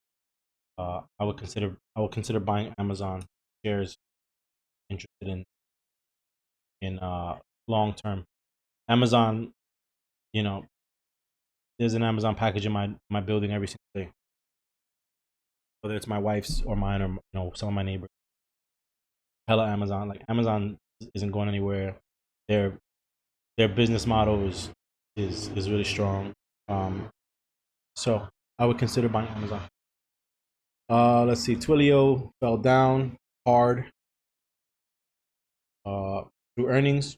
I would consider buying Amazon shares. Interested in long term. Amazon, you know, there's an Amazon package in my building every single day, whether it's my wife's or mine or some of my neighbors. Hella Amazon. Like Amazon isn't going anywhere. Their business model is really strong. So I would consider buying Amazon. Let's see. Twilio fell down hard through earnings.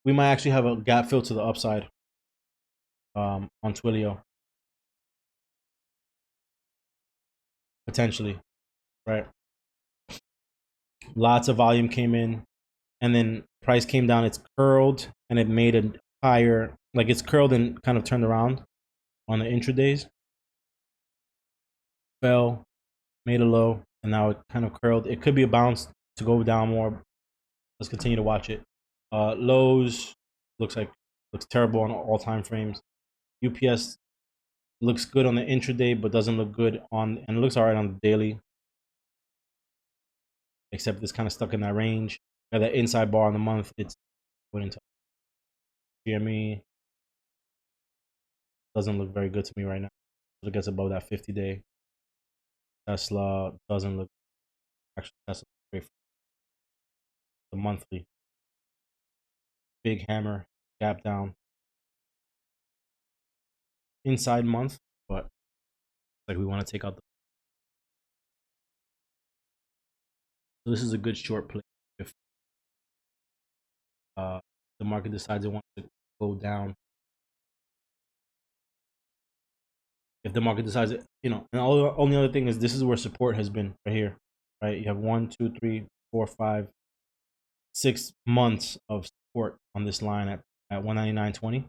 We might actually have a gap fill to the upside on Twilio. Potentially, right? Lots of volume came in, and then price came down. It's curled, and it made a higher, like it's curled and kind of turned around on the intradays. Fell, made a low, and now it kind of curled. It could be a bounce to go down more. Let's continue to watch it. Lows looks terrible on all time frames. UPS looks good on the intraday, but doesn't look good and it looks all right on the daily, except it's kind of stuck in that range. Got that inside bar on the month. It's went into GME. Doesn't look very good to me right now. It gets above that 50-day. Tesla doesn't look. Actually, Tesla great for the monthly. Big hammer, gap down. Inside month, but like we want to take out the. So this is a good short play if the market decides it wants to go down. If the market decides it, and the only other thing is this is where support has been right here, right? You have 1, 2, 3, 4, 5, 6 months of support on this line at 199.20.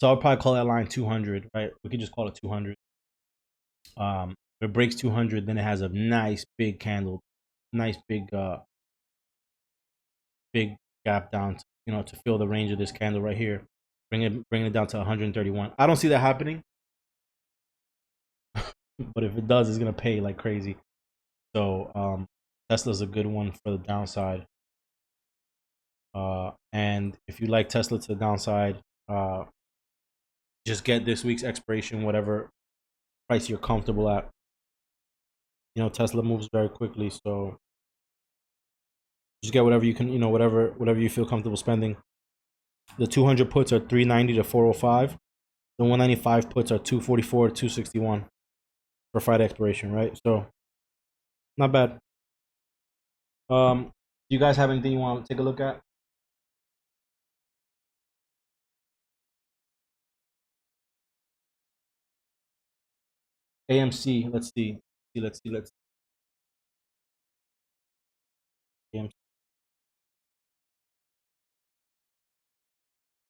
So I'll probably call that line 200, right? We could just call it 200. If it breaks 200, then it has a nice big candle, nice big gap down, to fill the range of this candle right here. Bring it down to 131. I don't see that happening, but if it does, it's gonna pay like crazy. So Tesla's a good one for the downside. And if you like Tesla to the downside, just get this week's expiration, whatever price you're comfortable at. Tesla moves very quickly, so just get whatever you can, whatever you feel comfortable spending. The 200 puts are 390 to 405. The 195 puts are 244 to 261 for Friday expiration, right? So not bad. Do you guys have anything you want to take a look at? AMC, let's see. AMC.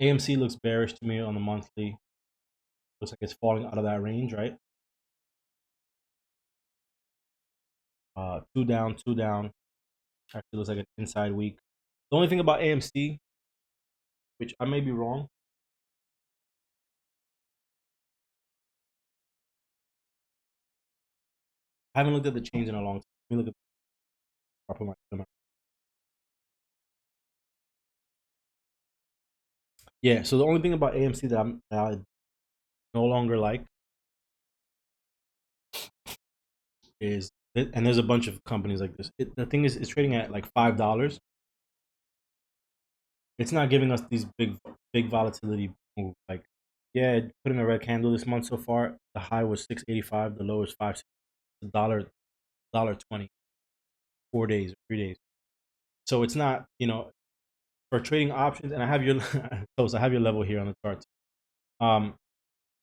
AMC looks bearish to me on the monthly. Looks like it's falling out of that range, right? Two down. Actually looks like an inside week. The only thing about AMC which I may be wrong. I haven't looked at the change in a long time. Let me look at. Yeah. So the only thing about AMC that I no longer like is, and there's a bunch of companies like this. The thing is, it's trading at like $5. It's not giving us these big volatility moves. Like, yeah, it put in a red candle this month so far. The high was 685. The low is 5. Dollar 20. 4 days, 3 days. So it's not, for trading options. And I have your I have your level here on the chart. Um,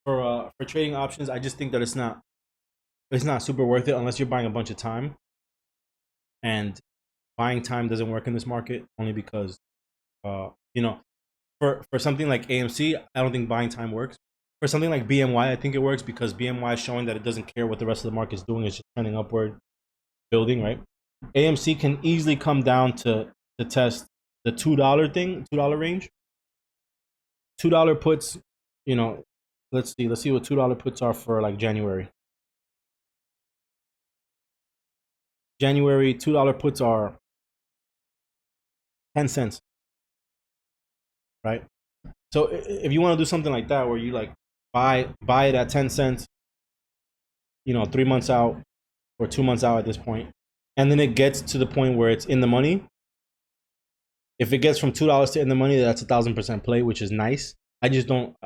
for trading options, I just think that it's not super worth it unless you're buying a bunch of time. And buying time doesn't work in this market only because, uh, you know, for something like AMC, I don't think buying time works. For something like BMY, I think it works because BMY is showing that it doesn't care what the rest of the market is doing. It's just trending upward, building, right? AMC can easily come down to test the $2 range. $2 puts, let's see what $2 puts are for like January. January $2 puts are 10 cents, right? So if you want to do something like that where you like buy it at 10 cents, 3 months out or 2 months out at this point, and then it gets to the point where it's in the money. If it gets from $2 to in the money, that's 1,000% play, which is nice. I just don't,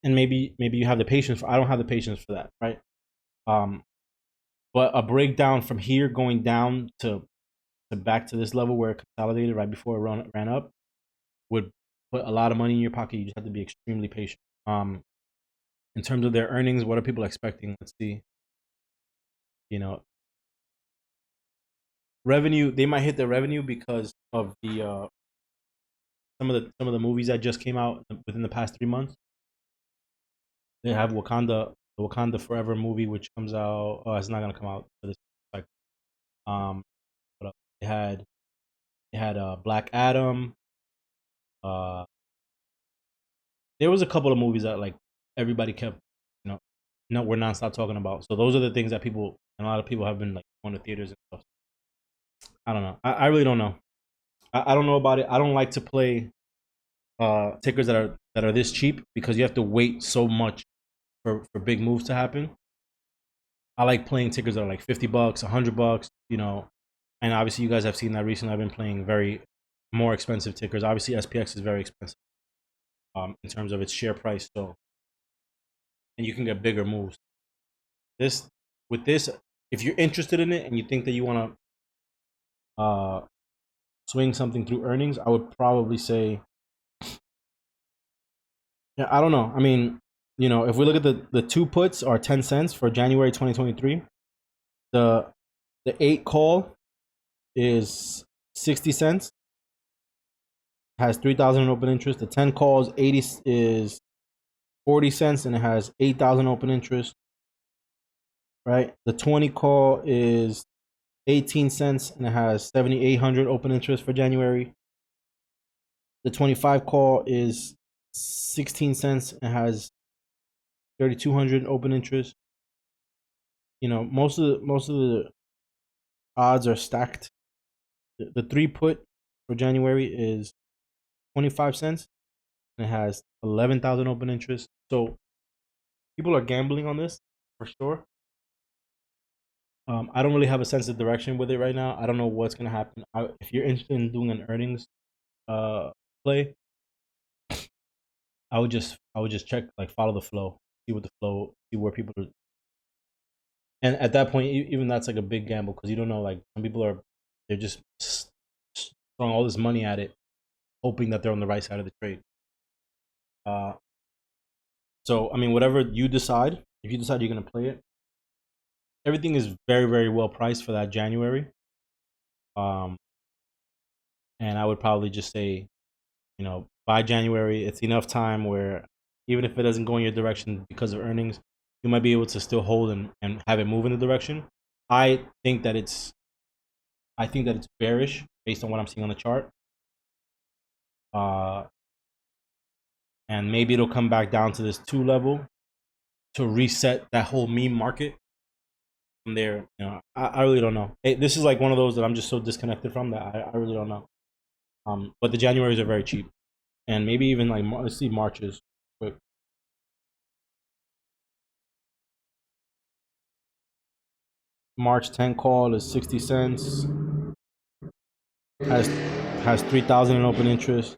and maybe you have the patience I don't have the patience for that, right? But a breakdown from here going down to back to this level where it consolidated right before it ran up would put a lot of money in your pocket. You just have to be extremely patient. In terms of their earnings, what are people expecting? Let's see. Revenue, they might hit their revenue because of the some of the movies that just came out within the past 3 months. They have the Wakanda Forever movie, which comes out. Oh, it's not gonna come out for this cycle. What else? They had Black Adam. Uh, there was a couple of movies that like everybody kept, no, we're nonstop talking about. So those are the things that a lot of people have been like going to theaters and stuff. I don't know. I really don't know. I don't know about it. I don't like to play tickers that are this cheap because you have to wait so much for big moves to happen. I like playing tickers that are like $50, $100, and obviously you guys have seen that recently. I've been playing very more expensive tickers. Obviously SPX is very expensive in terms of its share price, so, and you can get bigger moves. With this, if you're interested in it and you think that you want to swing something through earnings, I would probably say, yeah, I don't know. I mean, if we look at the two puts are 10 cents for January 2023. The 8 call is 60 cents. Has 3,000 in open interest. The 10 calls 80 is 40 cents and it has 8,000 open interest. Right? The 20 call is 18 cents and it has 7,800 open interest for January. The 25 call is 16 cents and has 3,200 open interest. Most of the odds are stacked. The 3 put for January is 25 cents and it has 11,000 open interest. So people are gambling on this for sure. I don't really have a sense of direction with it right now. I don't know what's gonna happen. If you're interested in doing an earnings play, I would just check, like, follow the flow, see where people are, and at that point, even that's like a big gamble because you don't know. Like, some people they're just throwing all this money at it, hoping that they're on the right side of the trade. So I mean, whatever you decide, if you decide you're gonna play it, everything is very, very well priced for that January. And I would probably just say, by January, it's enough time where even if it doesn't go in your direction because of earnings, you might be able to still hold and have it move in the direction. I think that it's bearish based on what I'm seeing on the chart. and maybe it'll come back down to this 2 level to reset that whole meme market. From there, I really don't know. This is like one of those that I'm just so disconnected from that I really don't know. But the Januaries are very cheap, and maybe even like let's see Marches quick. March 10 call is 60 cents. Has 3,000 in open interest.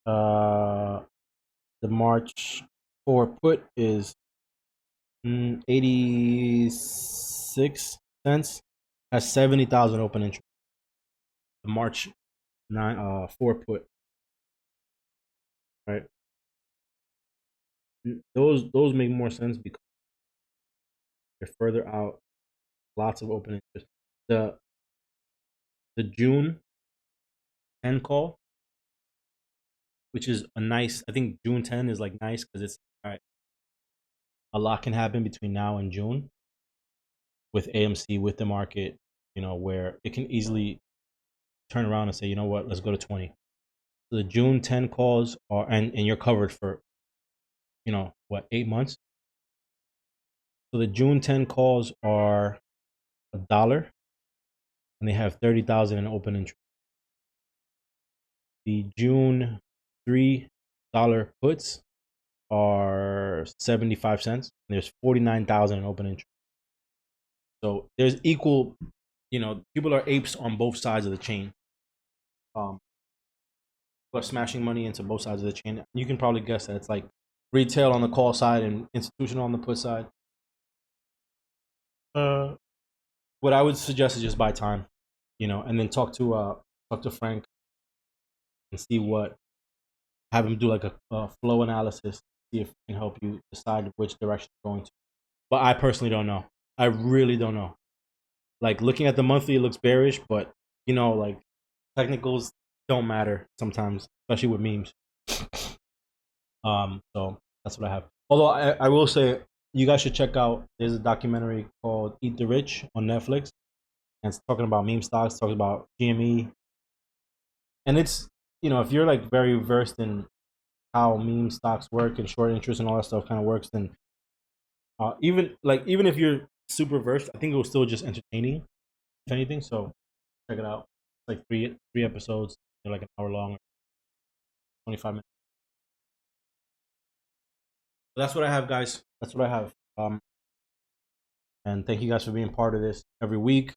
The March 4 put is 86 cents. Has 70,000 open interest. The March 4 put. Right. Those make more sense because they're further out. Lots of open interest. The June 10 call, which is a nice. I think June 10 is like nice because it's all right. A lot can happen between now and June with AMC, with the market, where it can easily turn around and say, you know what, let's go to 20. So the June 10 calls are, and you're covered for, 8 months. So the June 10 calls are $1, and they have 30,000 in open interest. The June $3 puts are 75 cents. And there's 49,000 in open interest. So there's equal, people are apes on both sides of the chain. People are smashing money into both sides of the chain. You can probably guess that it's like retail on the call side and institutional on the put side. What I would suggest is just buy time, and then talk to Frank and see have him do like a flow analysis, see if it can help you decide which direction you're going to. But I personally don't know. I really don't know. Like looking at the monthly, it looks bearish, but like technicals don't matter sometimes, especially with memes. So that's what I have. Although I will say you guys should check out. There's a documentary called Eat the Rich on Netflix, and it's talking about meme stocks, talking about GME, and it's if you're like very versed in how meme stocks work and short interest and all that stuff kind of works, then even if you're super versed, I think it was still just entertaining, if anything. So check it out. It's like three episodes. They're like an hour long, 25 minutes. But that's what I have, guys. That's what I have. And thank you guys for being part of this every week.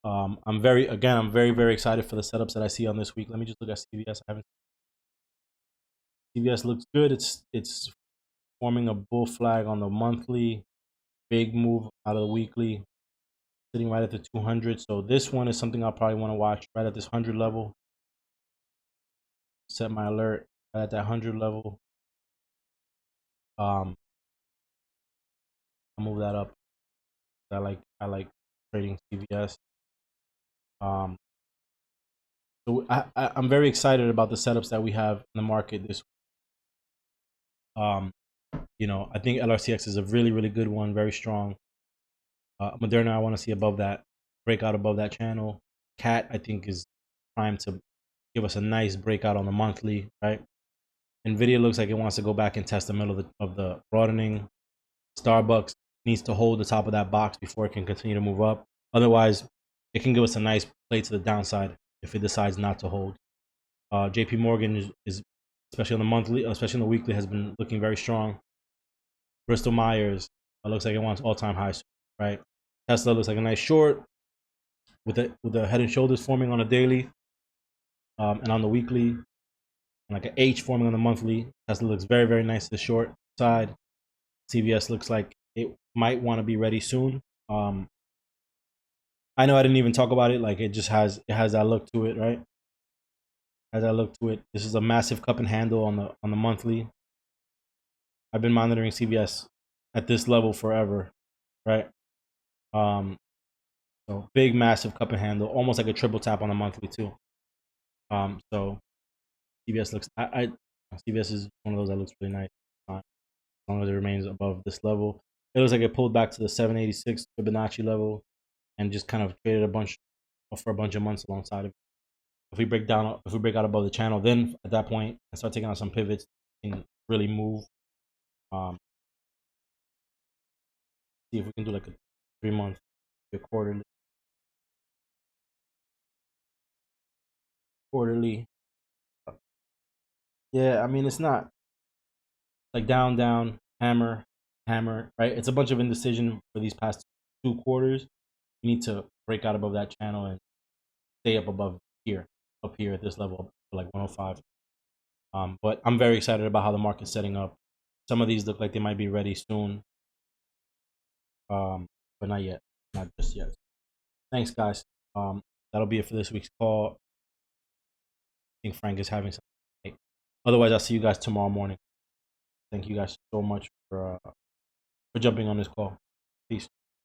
I'm very, very excited for the setups that I see on this week. Let me just look at CVS. CVS looks good. It's forming a bull flag on the monthly. Big move out of the weekly, sitting right at the 200. So this one is something I'll probably want to watch right at this 100 level. Set my alert right at that 100 level. I'll move that up. I like trading CVS. So I'm very excited about the setups that we have in the market this week. I think LRCX is a really, really good one, very strong. Moderna, I want to see above that, breakout above that channel. CAT, I think, is primed to give us a nice breakout on the monthly, right? NVIDIA looks like it wants to go back and test the middle of the broadening. StarBucks needs to hold the top of that box before it can continue to move up. Otherwise, it can give us a nice play to the downside if it decides not to hold. JP Morgan is especially on the monthly, especially on the weekly, has been looking very strong. Bristol-Myers looks like it wants all-time highs, right? Tesla looks like a nice short with the head and shoulders forming on a daily and on the weekly, and like an H forming on the monthly. Tesla looks very, very nice to the short side. CVS looks like it might want to be ready soon. I know I didn't even talk about it. Like it has that look to it, right? Has that look to it. This is a massive cup and handle on the monthly. I've been monitoring CVS at this level forever, right? So big, massive cup and handle, almost like a triple tap on the monthly too. So CVS looks. CVS is one of those that looks really nice. As long as it remains above this level, it looks like it pulled back to the 786 Fibonacci level, and just kind of traded for a bunch of months alongside of it. If we break out above the channel, then at that point I start taking out some pivots and really move. See if we can do like a 3-month, a quarterly. Yeah, I mean it's not like down, down, hammer, hammer, right? It's a bunch of indecision for these past 2 quarters. You need to break out above that channel and stay up above here, up here at this level, like 105. But I'm very excited about how the market's setting up. Some of these look like they might be ready soon, but not yet, not just yet. Thanks, guys. That'll be it for this week's call. I think Frank is having something. Otherwise, I'll see you guys tomorrow morning. Thank you guys so much for jumping on this call. Peace.